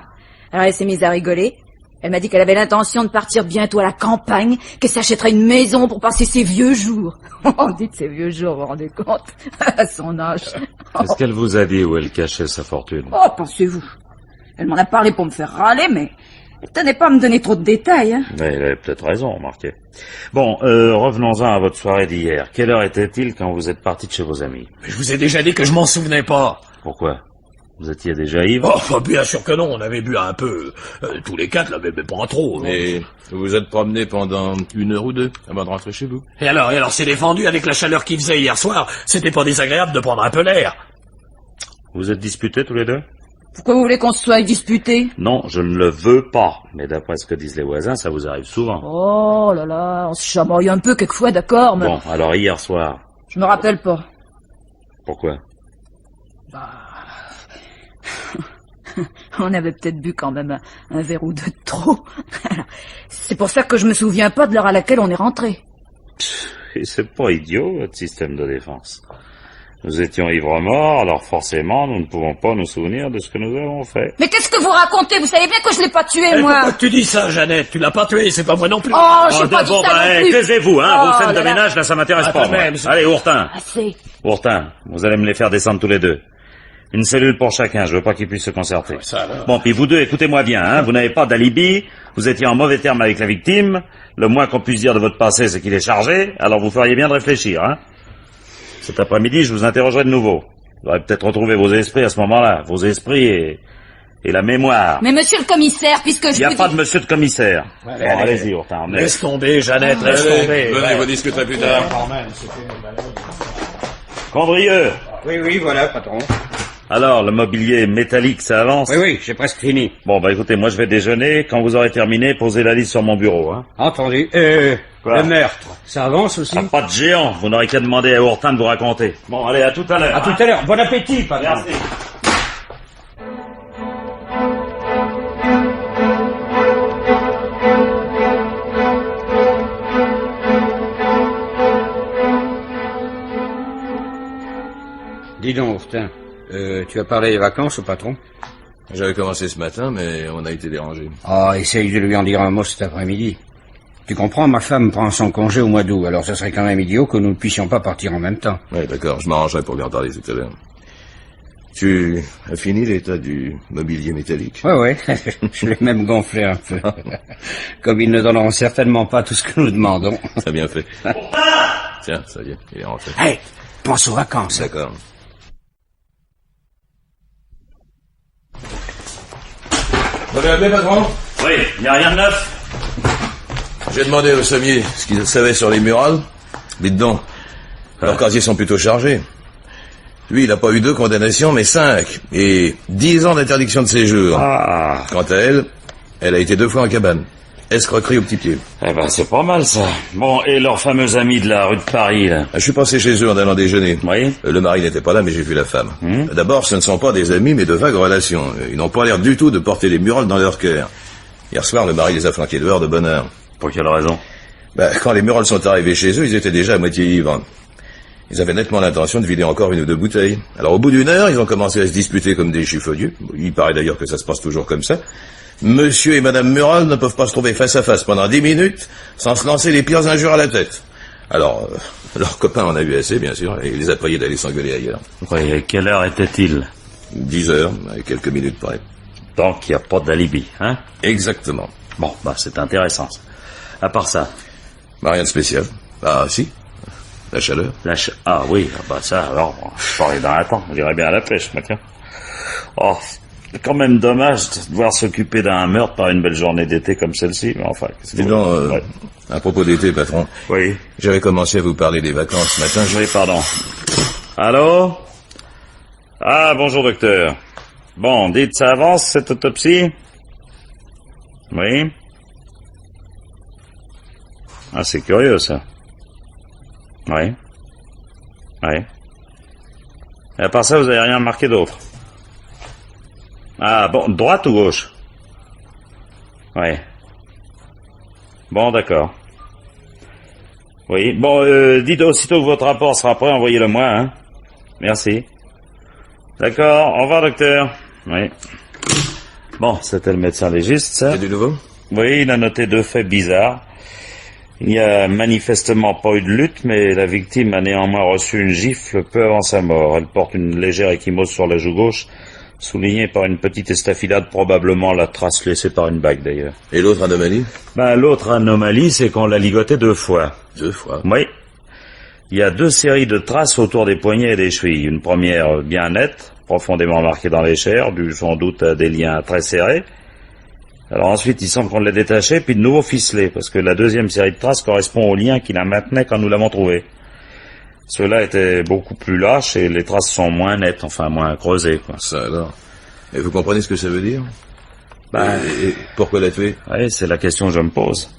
Alors elle s'est mise à rigoler. Elle m'a dit qu'elle avait l'intention de partir bientôt à la campagne, qu'elle s'achèterait une maison pour passer ses vieux jours. Oh, dites ses vieux jours, vous vous rendez compte? À son âge. Est-ce qu'elle vous a dit où elle cachait sa fortune? Oh, pensez-vous. Elle m'en a parlé pour me faire râler, mais elle tenait pas à me donner trop de détails, hein. Mais elle avait peut-être raison, remarquez. Bon, revenons-en à votre soirée d'hier. Quelle heure était-il quand vous êtes parti de chez vos amis? Mais je vous ai déjà dit que je m'en souvenais pas. Pourquoi? Vous étiez déjà ivre? Oh, bien sûr que non, on avait bu un peu, tous les quatre, là, mais pas trop. Et vous vous êtes promené pendant 1 heure ou 2 avant de rentrer chez vous? Et alors, c'est défendu avec la chaleur qu'il faisait hier soir, c'était pas désagréable de prendre un peu l'air. Vous êtes disputés tous les deux? Pourquoi vous voulez qu'on se soit disputés? Non, je ne le veux pas. Mais d'après ce que disent les voisins, ça vous arrive souvent. Oh là là, on se chamaille un peu quelquefois, d'accord, mais... Bon, alors hier soir... Je me rappelle pas. Pourquoi? On avait peut-être bu quand même un verre ou deux de trop. C'est pour ça que je me souviens pas de l'heure à laquelle on est rentré. Et c'est pas idiot, votre système de défense. Nous étions ivres-morts, alors forcément, nous ne pouvons pas nous souvenir de ce que nous avons fait. Mais qu'est-ce que vous racontez? Vous savez bien que je l'ai pas tué, moi. Pourquoi tu dis ça, Jeannette? Tu l'as pas tué, c'est pas moi non plus. Oh, j'ai pas dit ça non plus. Taisez-vous, hein, Oh, vos scènes de là là. ménage, là, ça m'intéresse Ah, pas, moi. même, Allez, Ourtin. Assez. Ourtin, vous allez me les faire descendre tous les deux. Une cellule pour chacun, je veux pas qu'ils puissent se concerter. Ça, alors. Bon, puis vous deux, écoutez-moi bien, hein, vous n'avez pas d'alibi, vous étiez en mauvais terme avec la victime, le moins qu'on puisse dire de votre passé, c'est qu'il est chargé, alors vous feriez bien de réfléchir, hein. Cet après-midi, je vous interrogerai de nouveau. Vous aurez peut-être retrouvé vos esprits à ce moment-là, vos esprits et la mémoire. Mais monsieur le commissaire, puisque je Il n'y a vous pas dis... de monsieur de commissaire. Bon, allez-y, Ourtin, emmenez. Laisse tomber, Jeannette, laisse tomber. Venez, vous discuterez plus tard. Condrieux. Oui, voilà, patron. Alors, le mobilier métallique, ça avance? Oui, j'ai presque fini. Bon, bah écoutez, moi je vais déjeuner. Quand vous aurez terminé, posez la liste sur mon bureau, hein. Entendu. Quoi? Le meurtre, ça avance aussi? Ah, pas de géant, vous n'aurez qu'à demander à Ourtin de vous raconter. Bon, allez, à tout à l'heure. À tout à l'heure. Bon appétit, patron. Merci. Dis donc, Ourtin, tu as parlé des vacances au patron? J'avais commencé ce matin, mais on a été dérangés. Ah, essaye de lui en dire un mot cet après-midi. Tu comprends, ma femme prend son congé au mois d'août, alors ce serait quand même idiot que nous ne puissions pas partir en même temps. Oui, d'accord, je m'arrangerai pour lui en parler tout à l'heure. Tu as fini l'état du mobilier métallique? Ouais, je l'ai même gonflé un peu. Comme ils ne donneront certainement pas tout ce que nous demandons. T'as bien fait. Tiens, ça y est, il est rentré. Hey, pense aux vacances. D'accord. Vous avez appelé, patron? Oui, il n'y a rien de neuf. J'ai demandé au sommier ce qu'il savait sur les murales. Dites donc, leurs casiers sont plutôt chargés. Lui, il n'a pas eu 2 condamnations, mais 5. Et 10 ans d'interdiction de séjour. Ah. Quant à elle a été 2 fois en cabane. Escroquerie au petit pied. Eh ben, c'est pas mal, ça. Bon, et leur fameux ami de la rue de Paris, là? Je suis passé chez eux en allant déjeuner. Oui. Le mari n'était pas là, mais j'ai vu la femme. D'abord, ce ne sont pas des amis, mais de vagues relations. Ils n'ont pas l'air du tout de porter les murales dans leur cœur. Hier soir, le mari les a flanqués dehors de bonne heure. Pour quelle raison? Quand les murales sont arrivés chez eux, ils étaient déjà à moitié ivres. Ils avaient nettement l'intention de vider encore 1 ou 2 bouteilles. Alors au bout d'1 heure, ils ont commencé à se disputer comme des chiffonniers. Il paraît d'ailleurs que ça se passe toujours comme ça. Monsieur et Madame Mural ne peuvent pas se trouver face à face pendant 10 minutes sans se lancer les pires injures à la tête. Alors, leur copain en a eu assez, bien sûr, et il les a priés d'aller s'engueuler ailleurs. Oui, et quelle heure était-il? 10 heures, et quelques minutes près. Donc, il n'y a pas d'alibi, hein? Exactement. Bon, bah, c'est intéressant. À part ça. Bah, rien de spécial. Ah, si. La chaleur. Ah oui, bah ça, alors, je parlais dans un temps, on dirait bien à la pêche, mais tiens. Oh, c'est quand même dommage de devoir s'occuper d'un meurtre par une belle journée d'été comme celle-ci, mais enfin... Dis donc, ouais. À propos d'été, patron. Oui. J'avais commencé à vous parler des vacances ce matin. Oui, pardon. Allô? Ah, bonjour, docteur. Bon, dites, ça avance, cette autopsie? Oui. Ah, c'est curieux, ça. Oui. Oui. Et à part ça, vous avez rien remarqué d'autre? Ah, bon, droite ou gauche? Oui. Bon, d'accord. Oui, bon, dites aussitôt que votre rapport sera prêt, envoyez-le-moi, hein. Merci. D'accord, au revoir, docteur. Oui. Bon, c'était le médecin légiste, ça. C'est du nouveau? Oui, il a noté 2 faits bizarres. Il n'y a manifestement pas eu de lutte, mais la victime a néanmoins reçu une gifle peu avant sa mort. Elle porte une légère ecchymose sur la joue gauche, soulignée par une petite estafilade, probablement la trace laissée par une bague d'ailleurs. Et l'autre anomalie? Ben, l'autre anomalie, c'est qu'on l'a ligoté 2 fois. 2 fois? Oui. Il y a 2 séries de traces autour des poignets et des chevilles. Une première bien nette, profondément marquée dans les chairs, due sans doute à des liens très serrés. Alors ensuite, il semble qu'on l'a détaché, puis de nouveau ficelé, parce que la deuxième série de traces correspond au lien qui la maintenait quand nous l'avons trouvé. Ceux-là étaient beaucoup plus lâches et les traces sont moins nettes, enfin moins creusées, quoi. Ça alors. Et vous comprenez ce que ça veut dire? Ben, et pourquoi la tuer? Oui, c'est la question que je me pose.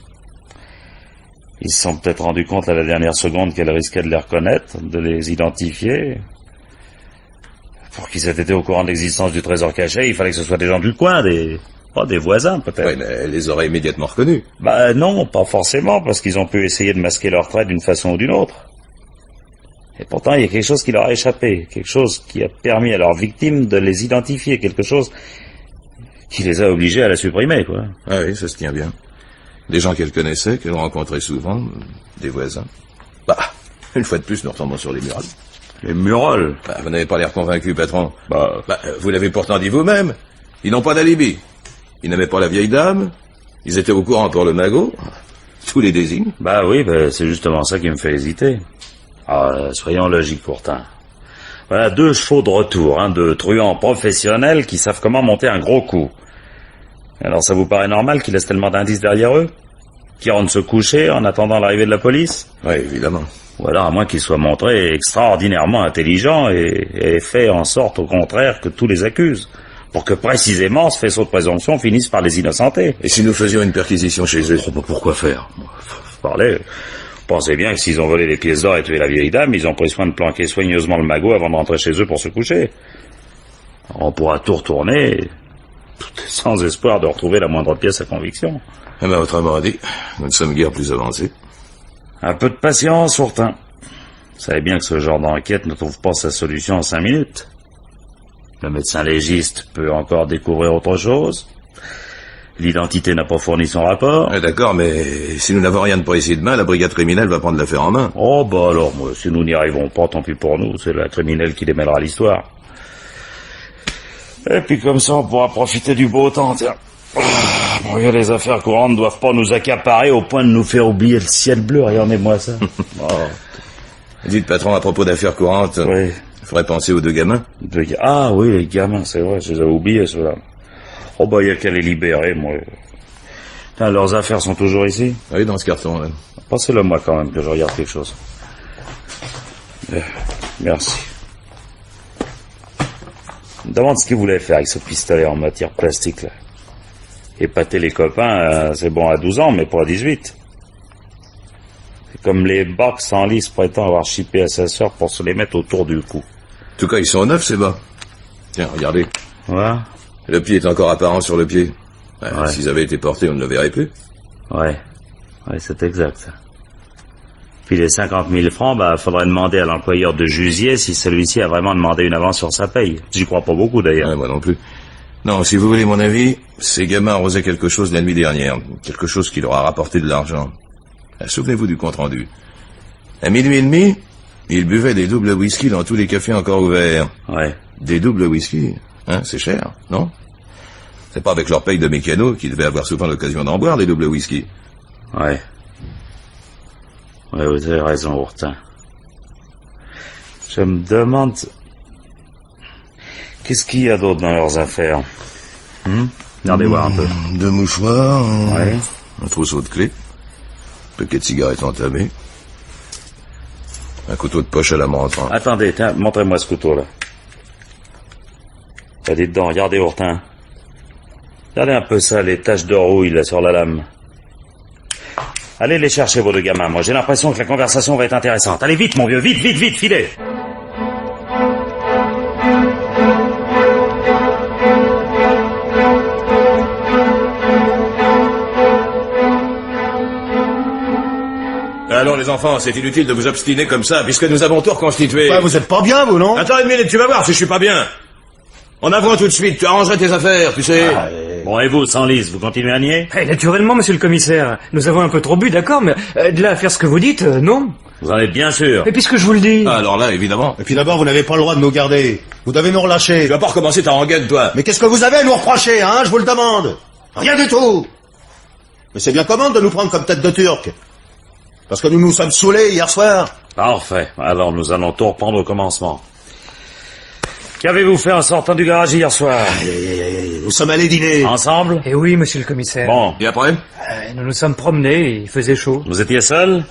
Ils se sont peut-être rendus compte à la dernière seconde qu'elle risquait de les reconnaître, de les identifier. Pour qu'ils aient été au courant de l'existence du trésor caché, il fallait que ce soit des gens du coin, des voisins, peut-être. Oui, mais elle les aurait immédiatement reconnus. Bah non, pas forcément, parce qu'ils ont pu essayer de masquer leurs traits d'une façon ou d'une autre. Et pourtant, il y a quelque chose qui leur a échappé, quelque chose qui a permis à leurs victimes de les identifier, quelque chose qui les a obligés à la supprimer, quoi. Ah oui, ça se tient bien. Des gens qu'elle connaissait, qu'elle rencontrait souvent, des voisins. Bah, une fois de plus, nous retombons sur les murales. Les murales? Bah, vous n'avez pas l'air convaincu, patron. Bah, vous l'avez pourtant dit vous-même. Ils n'ont pas d'alibi. Ils n'aimaient pas la vieille dame. Ils étaient au courant pour le magot. Tous les désignes. Bah oui, c'est justement ça qui me fait hésiter. Ah, soyons logiques pourtant. Voilà 2 chevaux de retour, hein, de truands professionnels qui savent comment monter un gros coup. Alors ça vous paraît normal qu'ils laissent tellement d'indices derrière eux? Qu'ils rentrent se coucher en attendant l'arrivée de la police? Oui, évidemment. Ou alors à moins qu'ils soient montrés extraordinairement intelligents et fait en sorte au contraire que tous les accusent, pour que précisément ce faisceau de présomption finisse par les innocenter. Et si nous faisions une perquisition chez eux? Oh, bah pourquoi faire? Parlez. Pensez bien que s'ils ont volé les pièces d'or et tué la vieille dame, ils ont pris soin de planquer soigneusement le magot avant de rentrer chez eux pour se coucher. Alors, on pourra tout retourner, sans espoir de retrouver la moindre pièce à conviction. Eh ben, autrement dit, nous ne sommes guère plus avancés. Un peu de patience, Ourtin. Vous savez bien que ce genre d'enquête ne trouve pas sa solution en 5 minutes. Le médecin légiste peut encore découvrir autre chose. L'identité n'a pas fourni son rapport. D'accord, mais si nous n'avons rien de précis demain, la brigade criminelle va prendre l'affaire en main. Oh, bah alors, moi, si nous n'y arrivons pas, tant pis pour nous, c'est la criminelle qui démêlera l'histoire. Et puis comme ça, on pourra profiter du beau temps, tiens. Bon, les affaires courantes ne doivent pas nous accaparer au point de nous faire oublier le ciel bleu, regardez-moi ça. Oh. Dites, patron, à propos d'affaires courantes, oui. Il faudrait penser aux 2 gamins. Ah oui, les gamins, c'est vrai, je les avais oubliés, ceux-là. Oh bah, il n'y a qu'à les libérer, moi. Putain, leurs affaires sont toujours ici? Oui, dans ce carton, là. Passez-le moi quand même, que je regarde quelque chose. Merci. Je me demande ce qu'ils voulaient faire avec ce pistolet en matière plastique, là. Épater les copains, c'est bon à 12 ans, mais pas à 18. C'est comme les bacs sans lice prétend avoir chippé à sa sœur pour se les mettre autour du cou. En tout cas, ils sont neufs, ces bas. Tiens, regardez. Ouais. Le pied est encore apparent sur le pied. Ouais. S'ils avaient été portés, on ne le verrait plus. Ouais. Ouais, c'est exact, ça. Puis les 50 000 francs, faudrait demander à l'employeur de Jusier si celui-ci a vraiment demandé une avance sur sa paye. J'y crois pas beaucoup, d'ailleurs. Ouais, moi non plus. Non, si vous voulez mon avis, ces gamins arrosaient quelque chose la nuit dernière. Quelque chose qui leur a rapporté de l'argent. Souvenez-vous du compte-rendu. À 00h30, ils buvaient des doubles whisky dans tous les cafés encore ouverts. Ouais. Des doubles whisky, hein, c'est cher, non? C'est pas avec leur paye de mécano qu'ils devaient avoir souvent l'occasion d'en boire, des doubles whisky. Ouais. Ouais, vous avez raison, Ourtin. Je me demande... Qu'est-ce qu'il y a d'autre dans leurs affaires? Regardez voir un peu. Deux mouchoirs, Ouais. un trousseau de clés, un paquet de cigarettes entamées, un couteau de poche à la menthe. Attendez, tiens, montrez-moi ce couteau-là. Dites donc, regardez, Ourtin. Regardez un peu ça, les taches de rouille, là, sur la lame. Allez les chercher, vos deux gamins. Moi, j'ai l'impression que la conversation va être intéressante. Allez, vite, mon vieux, vite, vite, vite, filez. Alors les enfants, c'est inutile de vous obstiner comme ça, puisque nous avons tout reconstitué. Ouais, vous êtes pas bien, vous, non? Attends une minute, tu vas voir si je suis pas bien. En avant tout de suite, tu arrangerais tes affaires, tu sais. Bon, et vous, Senlis, vous continuez à nier? Naturellement, monsieur le commissaire. Nous avons un peu trop bu, d'accord, mais de là à faire ce que vous dites, non. Vous en êtes bien sûr? Et puisque je vous le dis... Ah, alors là, évidemment. Et puis d'abord, vous n'avez pas le droit de nous garder. Vous devez nous relâcher. Tu vas pas recommencer ta rengaine, toi. Mais qu'est-ce que vous avez à nous reprocher, hein? Je vous le demande. Rien du tout. Mais c'est bien comment de nous prendre comme tête de turc? Parce que nous nous sommes saoulés hier soir. Parfait. Alors, nous allons tout reprendre au commencement. Qu'avez-vous fait en sortant du garage hier soir? Nous sommes allés dîner. Ensemble? Eh oui, monsieur le commissaire. Bon. Et après? Nous nous sommes promenés, il faisait chaud. Vous étiez seul?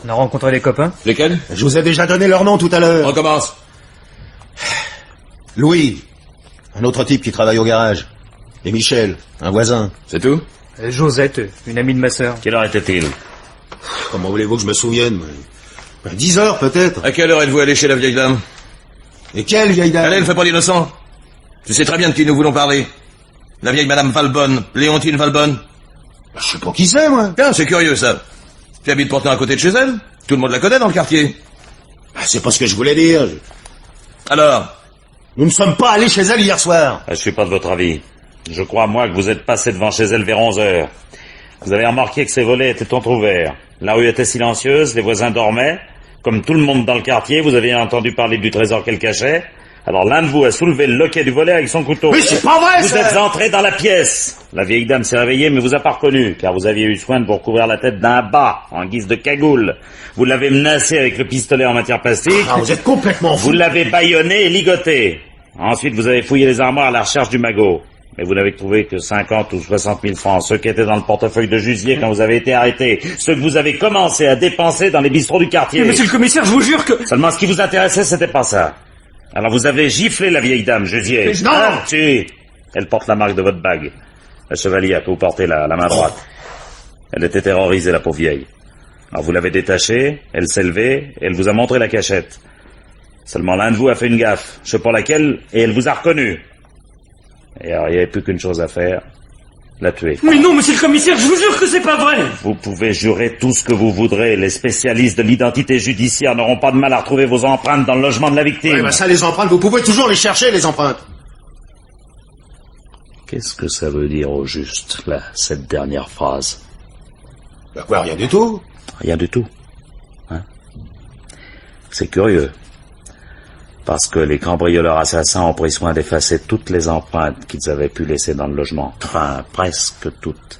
On a rencontré des copains. Lesquels? Je vous ai déjà donné leur nom tout à l'heure. On commence. Louis, un autre type qui travaille au garage. Et Michel, un voisin. C'est tout? Josette, une amie de ma sœur. Quelle heure était-il? Comment voulez-vous que je me souvienne? 10 heures peut-être. À quelle heure êtes-vous allé chez la vieille dame? Et quelle vieille dame? Allez, ne fais pas l'innocent. Tu sais très bien de qui nous voulons parler. La vieille madame Valbonne, Léontine Valbonne. Je sais pas qui c'est, moi. Tiens, c'est curieux, ça. Tu habites pourtant à côté de chez elle? Tout le monde la connaît dans le quartier. C'est pas ce que je voulais dire. Alors? Nous ne sommes pas allés chez elle hier soir. Je suis pas de votre avis. Je crois, moi, que vous êtes passé devant chez elle vers 11 heures. Vous avez remarqué que ses volets étaient entrouverts. La rue était silencieuse, les voisins dormaient. Comme tout le monde dans le quartier, vous avez entendu parler du trésor qu'elle cachait. Alors l'un de vous a soulevé le loquet du volet avec son couteau. Mais c'est pas vrai, Vous ça! êtes entré dans la pièce. La vieille dame s'est réveillée, mais vous a pas reconnu, car vous aviez eu soin de vous recouvrir la tête d'un bas, en guise de cagoule. Vous l'avez menacé avec le pistolet en matière plastique. Ah, vous êtes complètement fou. Vous l'avez bâillonné et ligoté. Ensuite, vous avez fouillé les armoires à la recherche du magot. Mais vous n'avez trouvé que 50 ou 60 000 francs, ceux qui étaient dans le portefeuille de Jusier quand vous avez été arrêté, ceux que vous avez commencé à dépenser dans les bistrots du quartier. Mais monsieur le commissaire, je vous jure que... Seulement, ce qui vous intéressait, c'était pas ça. Alors vous avez giflé la vieille dame, Jusier. Non. Ah, si. Elle porte la marque de votre bague. La chevalière que vous portez la main droite. Elle était terrorisée, la pauvre vieille. Alors vous l'avez détachée, elle s'est levée, et elle vous a montré la cachette. Seulement l'un de vous a fait une gaffe, je sais pas laquelle, et elle vous a reconnu. Et alors il n'y avait plus qu'une chose à faire, la tuer. Mais non, monsieur le commissaire, je vous jure que c'est pas vrai. Vous pouvez jurer tout ce que vous voudrez, les spécialistes de l'identité judiciaire n'auront pas de mal à retrouver vos empreintes dans le logement de la victime. Ouais, bah ça, les empreintes, vous pouvez toujours les chercher, les empreintes. Qu'est-ce que ça veut dire au juste, là, cette dernière phrase? Bah quoi, rien du tout. Rien du tout. Hein? C'est curieux. Parce que les cambrioleurs assassins ont pris soin d'effacer toutes les empreintes qu'ils avaient pu laisser dans le logement. Enfin, presque toutes.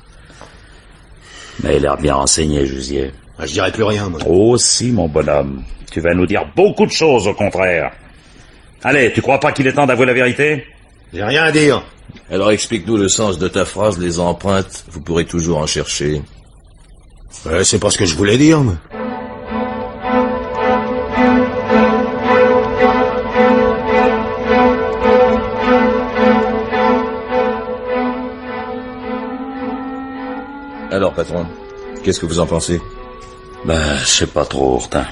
Mais il a l'air bien renseigné, Jusier. Bah, je dirais plus rien, moi. Oh si, mon bonhomme. Tu vas nous dire beaucoup de choses, au contraire. Allez, tu crois pas qu'il est temps d'avouer la vérité? J'ai rien à dire. Alors explique-nous le sens de ta phrase, les empreintes, vous pourrez toujours en chercher. Ouais, c'est pas ce que je voulais dire, moi. Alors, patron, qu'est-ce que vous en pensez? Ben, je sais pas trop, Hortin.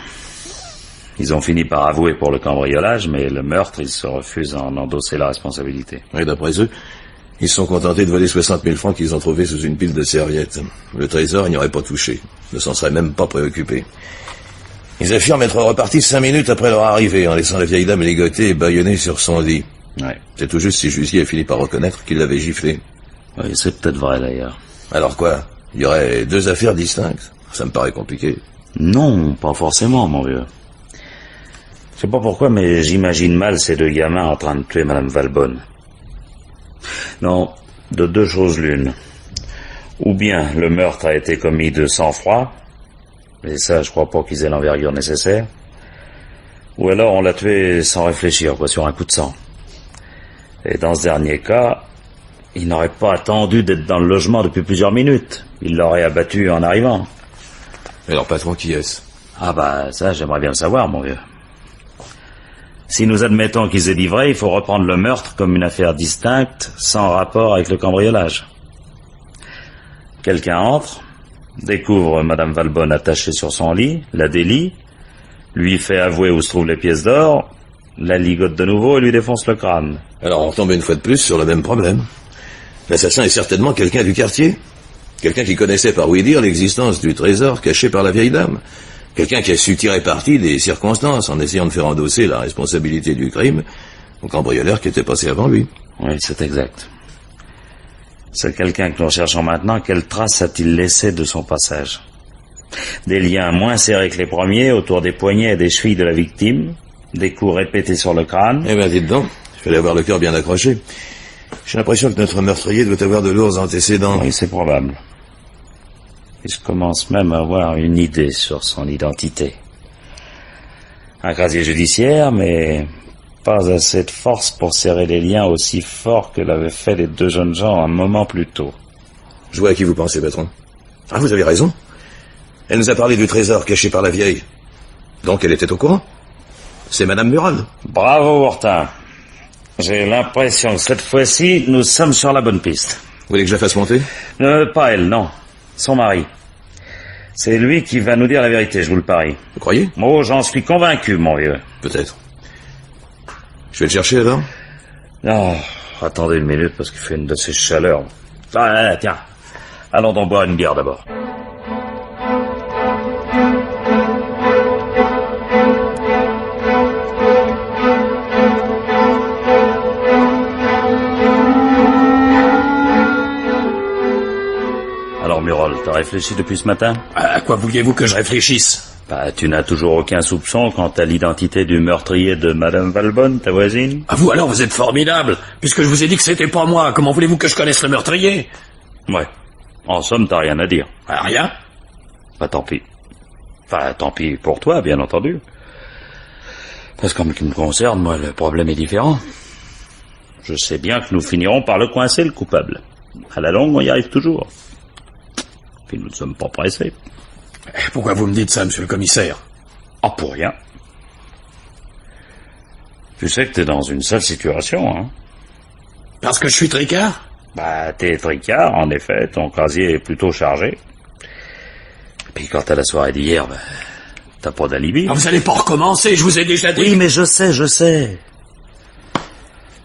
Ils ont fini par avouer pour le cambriolage, mais le meurtre, ils se refusent à en endosser la responsabilité. Oui, d'après eux, ils se sont contentés de voler 60 000 francs qu'ils ont trouvés sous une pile de serviettes. Le trésor, ils n'y auraient pas touché. Ils ne s'en seraient même pas préoccupés. Ils affirment être repartis 5 minutes après leur arrivée, en laissant la vieille dame ligotée et bâillonnée sur son lit. Ouais. C'est tout juste si Jussier a fini par reconnaître qu'il l'avait giflé. Oui, c'est peut-être vrai d'ailleurs. Alors quoi? Il y aurait deux affaires distinctes? Ça me paraît compliqué. Non, pas forcément, mon vieux. Je sais pas pourquoi, mais j'imagine mal ces deux gamins en train de tuer Madame Valbonne. Non, de deux choses l'une. Ou bien le meurtre a été commis de sang-froid, et ça, je crois pas qu'ils aient l'envergure nécessaire. Ou alors on l'a tué sans réfléchir, quoi, sur un coup de sang. Et dans ce dernier cas, il n'aurait pas attendu d'être dans le logement depuis plusieurs minutes. Il l'aurait abattu en arrivant. Et leur patron, qui est-ce? Ah bah, ça, j'aimerais bien le savoir, mon vieux. Si nous admettons qu'ils aient livré, il faut reprendre le meurtre comme une affaire distincte, sans rapport avec le cambriolage. Quelqu'un entre, découvre Madame Valbonne attachée sur son lit, la délie, lui fait avouer où se trouvent les pièces d'or, la ligote de nouveau et lui défonce le crâne. Alors on tombe une fois de plus sur le même problème. L'assassin est certainement quelqu'un du quartier. Quelqu'un qui connaissait par ouï-dire l'existence du trésor caché par la vieille dame. Quelqu'un qui a su tirer parti des circonstances en essayant de faire endosser la responsabilité du crime au cambrioleur qui était passé avant lui. Oui, c'est exact. C'est quelqu'un que nous recherchons maintenant. Quelle trace a-t-il laissé de son passage? Des liens moins serrés que les premiers autour des poignets et des chevilles de la victime, des coups répétés sur le crâne. Eh ben, dites donc, il fallait avoir le cœur bien accroché. J'ai l'impression que notre meurtrier doit avoir de lourds antécédents. Oui, c'est probable. Et je commence même à avoir une idée sur son identité. Un casier judiciaire, mais pas assez de force pour serrer les liens aussi forts que l'avaient fait les deux jeunes gens un moment plus tôt. Je vois à qui vous pensez, patron. Ah, vous avez raison. Elle nous a parlé du trésor caché par la vieille. Donc elle était au courant. C'est Madame Mural. Bravo, Hortin. J'ai l'impression que cette fois-ci, nous sommes sur la bonne piste. Vous voulez que je la fasse monter? Pas elle, non. Son mari. C'est lui qui va nous dire la vérité, je vous le parie. Vous croyez? Oh, j'en suis convaincu, mon vieux. Peut-être. Je vais le chercher, alors? Non, attendez une minute, parce qu'il fait une de ces chaleurs. Ah, tiens. Allons donc boire une bière, d'abord. Alors, Murol, t'as réfléchi depuis ce matin? À quoi vouliez-vous que je réfléchisse? Bah, tu n'as toujours aucun soupçon quant à l'identité du meurtrier de Madame Valbonne, ta voisine? Ah, vous alors, vous êtes formidable. Puisque je vous ai dit que c'était pas moi, comment voulez-vous que je connaisse le meurtrier? Ouais. En somme, t'as rien à dire. Ah, rien? Bah, tant pis. Enfin, tant pis pour toi, bien entendu. Parce qu'en ce qui me concerne, moi, le problème est différent. Je sais bien que nous finirons par le coincer, le coupable. À la longue, on y arrive toujours. Puis nous ne sommes pas pressés. Pourquoi vous me dites ça, monsieur le commissaire? Ah, pour rien. Tu sais que t'es dans une sale situation, hein? Parce que je suis tricard? Bah, t'es tricard, en effet, ton casier est plutôt chargé. Puis quant à la soirée d'hier, bah, t'as pas d'alibi. Ah, vous allez pas recommencer, je vous ai déjà dit. Oui, mais je sais.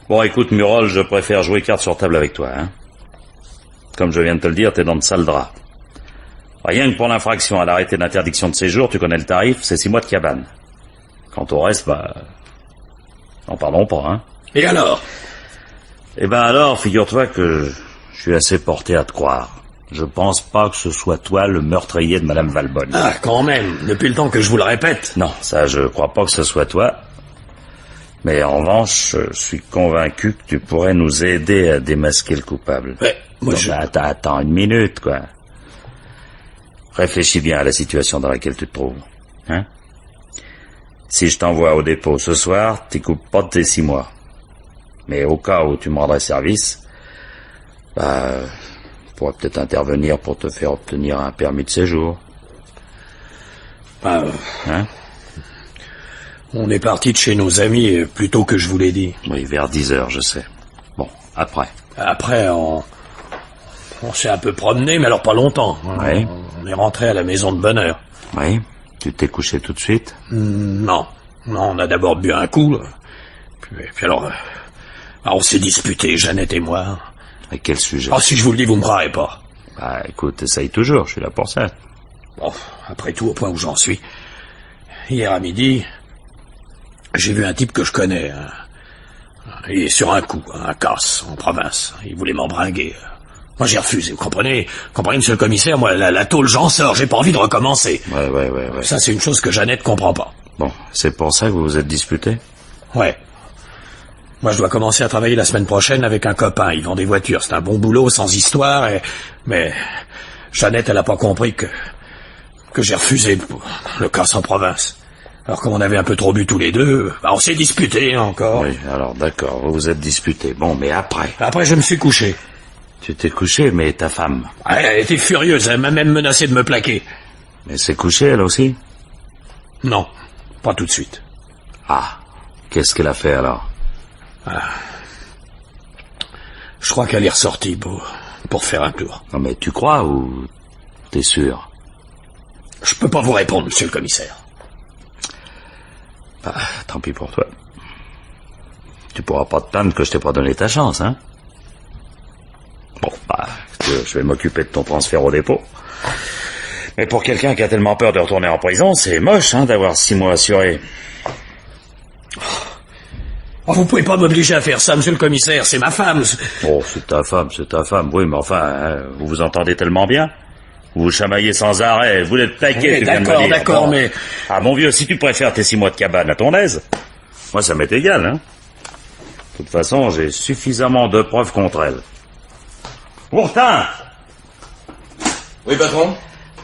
Bon, écoute, Murol, je préfère jouer carte sur table avec toi, hein. Comme je viens de te le dire, t'es dans de sales draps. Rien que pour l'infraction à l'arrêté d'interdiction de séjour, tu connais le tarif, c'est 6 mois de cabane. Quant au reste, bah... n'en parlons pas, hein. Et alors? Eh ben alors, figure-toi que je suis assez porté à te croire. Je pense pas que ce soit toi le meurtrier de Madame Valbonne. Ah, quand même, depuis le temps que je vous le répète. Non, ça, je crois pas que ce soit toi. Mais en revanche, je suis convaincu que tu pourrais nous aider à démasquer le coupable. Ouais, moi donc, attends une minute, quoi. Réfléchis bien à la situation dans laquelle tu te trouves. Hein? Si je t'envoie au dépôt ce soir, t'y coupes pas de tes 6 mois. Mais au cas où tu me rendrais service, bah, je pourrais peut-être intervenir pour te faire obtenir un permis de séjour. Hein? On est parti de chez nos amis plus tôt que je vous l'ai dit. Oui, vers 10h, je sais. Bon, après. Après, on s'est un peu promené, mais alors pas longtemps. Oui. On est rentré à la maison de bonne heure. Oui. Tu t'es couché tout de suite? Non, on a d'abord bu un coup. Puis alors, on s'est disputé, Jeannette et moi. À quel sujet? Ah, si je vous le dis, vous me croirez pas. Bah, écoute, essaye toujours, je suis là pour ça. Bon, après tout, au point où j'en suis. Hier à midi, j'ai vu un type que je connais, Et sur un coup, un casse, en province. Il voulait m'embringuer. Moi, j'ai refusé, vous comprenez? Comprenez, monsieur le commissaire, moi, la tôle, j'en sors, j'ai pas envie de recommencer. Ouais. Ça, c'est une chose que Jeannette comprend pas. Bon, c'est pour ça que vous vous êtes disputé? Ouais. Moi, je dois commencer à travailler la semaine prochaine avec un copain. Il vend des voitures. C'est un bon boulot, sans histoire, mais Jeannette, elle a pas compris que j'ai refusé le casse en province. Alors, comme on avait un peu trop bu tous les deux, on s'est disputé encore. Oui, alors d'accord, vous vous êtes disputé. Bon, mais après? Après, je me suis couché. Tu t'es couché, mais ta femme? Elle était furieuse, elle m'a même menacé de me plaquer. Mais c'est couché, elle aussi? Non, pas tout de suite. Ah, qu'est-ce qu'elle a fait alors? Je crois qu'elle est ressortie pour faire un tour. Non mais tu crois ou t'es sûr? Je peux pas vous répondre, monsieur le commissaire. Bah, tant pis pour toi. Tu pourras pas te plaindre que je t'ai pas donné ta chance, hein? Bon, bah, je vais m'occuper de ton transfert au dépôt. Mais pour quelqu'un qui a tellement peur de retourner en prison, c'est moche, hein, d'avoir 6 mois assurés. Oh, vous pouvez pas m'obliger à faire ça, monsieur le commissaire, c'est ma femme. Oh, c'est ta femme, oui, mais enfin, hein, vous vous entendez tellement bien? Vous vous chamaillez sans arrêt, vous êtes taqué, tu viens de me dire. D'accord, bon. mais... Ah, mon vieux, si tu préfères tes 6 mois de cabane à ton aise, moi ça m'est égal, hein. De toute façon, j'ai suffisamment de preuves contre elle. Ourtin! Oui, patron?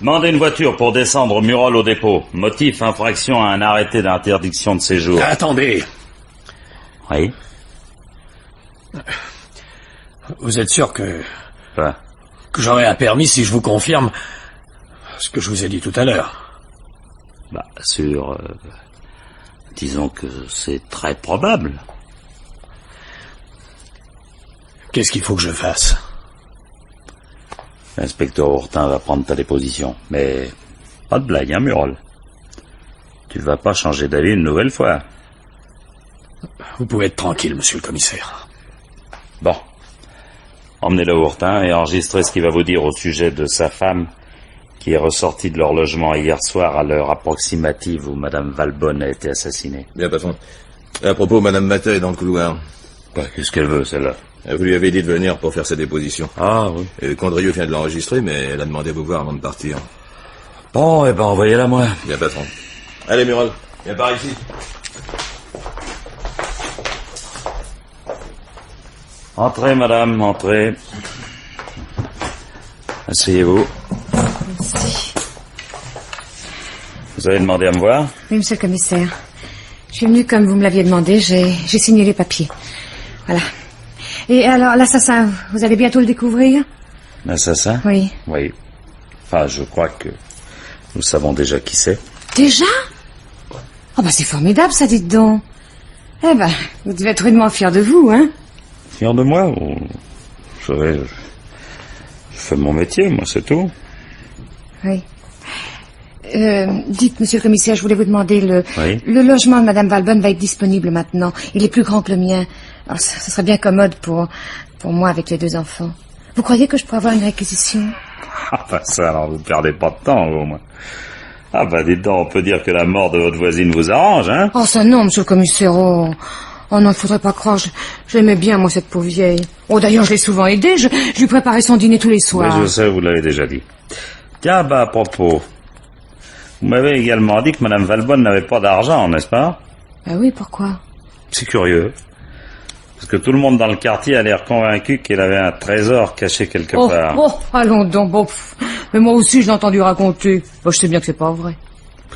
Demandez une voiture pour descendre au Murol au dépôt. Motif, infraction à un arrêté d'interdiction de séjour. Attendez. Oui? Vous êtes sûr que j'aurai un permis si je vous confirme ce que je vous ai dit tout à l'heure? Bah, disons que c'est très probable. Qu'est-ce qu'il faut que je fasse? L'inspecteur Ourtin va prendre ta déposition. Mais pas de blague, hein, Murol? Tu vas pas changer d'avis une nouvelle fois. Vous pouvez être tranquille, monsieur le commissaire. Bon. Emmenez-le au Ourtin et enregistrez ce qu'il va vous dire au sujet de sa femme qui est ressortie de leur logement hier soir à l'heure approximative où Madame Valbonne a été assassinée. Bien, patron. Et à propos, Madame Matta est dans le couloir. Bah, qu'est-ce qu'elle veut, celle-là? Vous lui avez dit de venir pour faire sa déposition. Ah, oui. Et Condrieu vient de l'enregistrer, mais elle a demandé à vous voir avant de partir. Bon, eh ben, envoyez-la moi. Bien, patron. Allez, Murol, viens par ici. Entrez, madame, entrez. Asseyez-vous. Merci. Vous avez demandé à me voir? Oui, monsieur le commissaire. Je suis venue comme vous me l'aviez demandé, j'ai signé les papiers. Voilà. Et alors, l'assassin, vous allez bientôt le découvrir? L'assassin? Oui. Oui. Enfin, je crois que nous savons déjà qui c'est. Déjà? Oh bah c'est formidable ça, dites donc. Eh ben, vous devez être rudement fier de vous, hein? Fier de moi ou... Je fais mon métier, moi, c'est tout. Oui. Dites, monsieur le commissaire, je voulais vous demander, Oui. le logement de Madame Valbonne va être disponible maintenant. Il est plus grand que le mien. Alors, ça serait bien commode pour moi avec les 2 enfants. Vous croyez que je pourrais avoir une réquisition? Ah bah ça, alors vous perdez pas de temps, au moins. Ah bah dites donc, on peut dire que la mort de votre voisine vous arrange, hein? Oh, ça non, monsieur le commissaire. Oh non, il faudrait pas croire. J'aimais bien, moi, cette pauvre vieille. Oh, d'ailleurs, je l'ai souvent aidée. Je lui préparais son dîner tous les soirs. Oui, je sais, vous l'avez déjà dit. Tiens, bah, à propos. Vous m'avez également dit que Madame Valbonne n'avait pas d'argent, n'est-ce pas? Ah oui, pourquoi? C'est curieux. Parce que tout le monde dans le quartier a l'air convaincu qu'elle avait un trésor caché quelque part. Oh, allons donc. Bon, mais moi aussi, je l'ai entendu raconter. Bon, je sais bien que c'est pas vrai.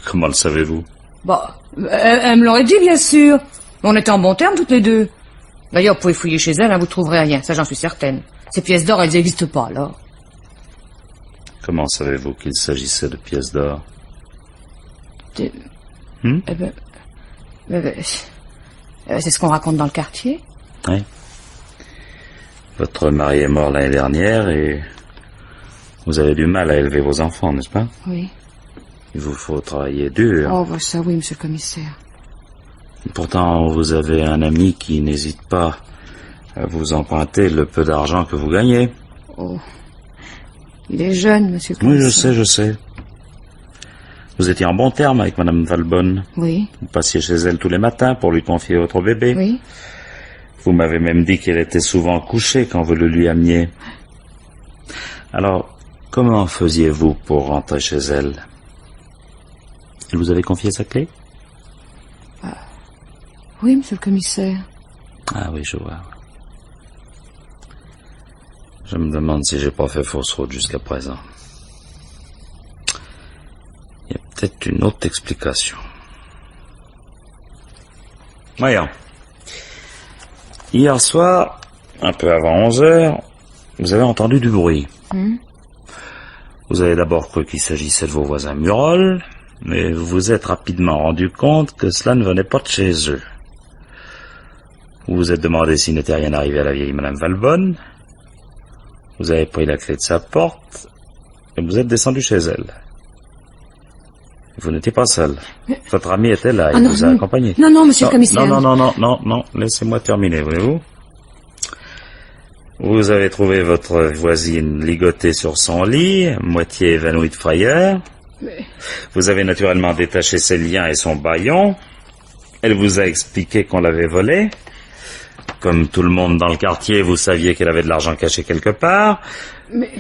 Comment le savez-vous? Bah, elle me l'aurait dit, bien sûr. On était en bon terme, toutes les 2. D'ailleurs, vous pouvez fouiller chez elle, hein, vous trouverez rien. Ça, j'en suis certaine. Ces pièces d'or, elles n'existent pas, alors. Comment savez-vous qu'il s'agissait de pièces d'or? Eh ben, c'est ce qu'on raconte dans le quartier. Oui. Votre mari est mort l'année dernière et vous avez du mal à élever vos enfants, n'est-ce pas? Oui. Il vous faut travailler dur. Oh, bah ça, oui, monsieur le commissaire. Pourtant, vous avez un ami qui n'hésite pas à vous emprunter le peu d'argent que vous gagnez. Oh. Il est jeune, monsieur le Oui, commissaire. je sais. Vous étiez en bon terme avec Madame Valbonne. Oui. Vous passiez chez elle tous les matins pour lui confier votre bébé. Oui. Vous m'avez même dit qu'elle était souvent couchée quand vous le lui ameniez. Alors, comment faisiez-vous pour rentrer chez elle? Elle vous avait confié sa clé? Oui, monsieur le commissaire. Ah oui, je vois. Je me demande si j'ai pas fait fausse route jusqu'à présent. Il y a peut-être une autre explication. Voyons. Hier soir, un peu avant 11 heures, vous avez entendu du bruit. Vous avez d'abord cru qu'il s'agissait de vos voisins Murol, mais vous vous êtes rapidement rendu compte que cela ne venait pas de chez eux. Vous vous êtes demandé s'il n'était rien arrivé à la vieille Madame Valbonne. Vous avez pris la clé de sa porte et vous êtes descendu chez elle. Vous n'étiez pas seul. Votre ami était là, il vous a accompagné. Non, monsieur le commissaire. Non, laissez-moi terminer, voulez-vous? Vous avez trouvé votre voisine ligotée sur son lit, moitié évanouie de frayeur. Vous avez naturellement détaché ses liens et son bâillon. Elle vous a expliqué qu'on l'avait volée. Comme tout le monde dans le quartier, vous saviez qu'elle avait de l'argent caché quelque part.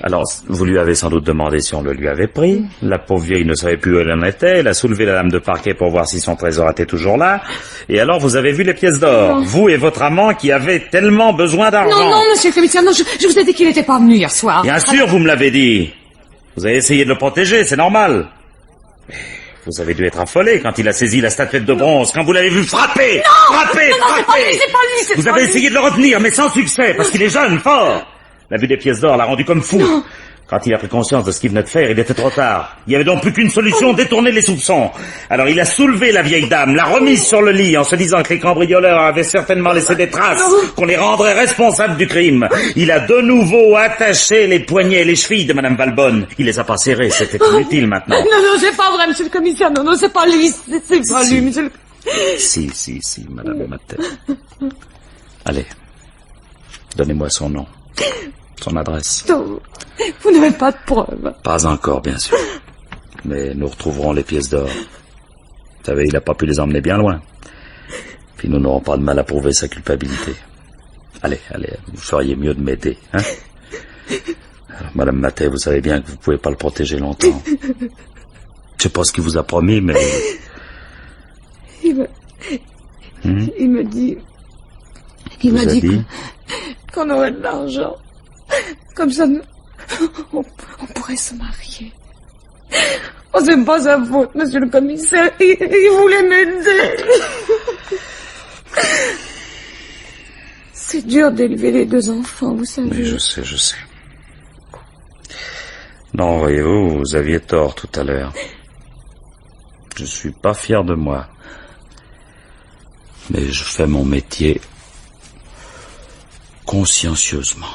Alors, vous lui avez sans doute demandé si on le lui avait pris. La pauvre vieille ne savait plus où elle en était. Elle a soulevé la lame de parquet pour voir si son trésor était toujours là. Et alors, vous avez vu les pièces d'or. Vous et votre amant qui avez tellement besoin d'argent. Non, monsieur le commissaire, non, je vous ai dit qu'il n'était pas venu hier soir. Bien sûr, vous me l'avez dit. Vous avez essayé de le protéger, c'est normal. Mais vous avez dû être affolé quand il a saisi la statuette de bronze, quand vous l'avez vu frapper. Frapper. C'est pas lui. Vous avez essayé de le retenir, mais sans succès, parce qu'il est jeune, fort. La vue des pièces d'or l'a rendu comme fou. Non. Quand il a pris conscience de ce qu'il venait de faire, il était trop tard. Il n'y avait donc plus qu'une solution, détourner les soupçons. Alors il a soulevé la vieille dame, l'a remise sur le lit, en se disant que les cambrioleurs avaient certainement laissé des traces, qu'on les rendrait responsables du crime. Il a de nouveau attaché les poignets et les chevilles de Madame Valbonne. Il les a pas serrés, c'était inutile maintenant. Non, c'est pas vrai, monsieur le commissaire. Non, c'est pas lui. C'est pas lui, monsieur le... Si, Madame Mathey. Allez, donnez-moi son nom. Son adresse. Non, vous n'avez pas de preuves. Pas encore, bien sûr. Mais nous retrouverons les pièces d'or. Vous savez, il n'a pas pu les emmener bien loin. Puis nous n'aurons pas de mal à prouver sa culpabilité. Allez, vous feriez mieux de m'aider, hein? Alors, Madame Mathey, vous savez bien que vous pouvez pas le protéger longtemps. Je sais pas ce qu'il vous a promis, mais... Il me dit qu'on aurait de l'argent. Comme ça, on pourrait se marier. Oh, c'est pas sa faute, monsieur le commissaire. Il voulait m'aider. C'est dur d'élever les deux enfants, vous savez. Oui, je sais. Non, voyez-vous, vous aviez tort tout à l'heure. Je suis pas fier de moi. Mais je fais mon métier consciencieusement.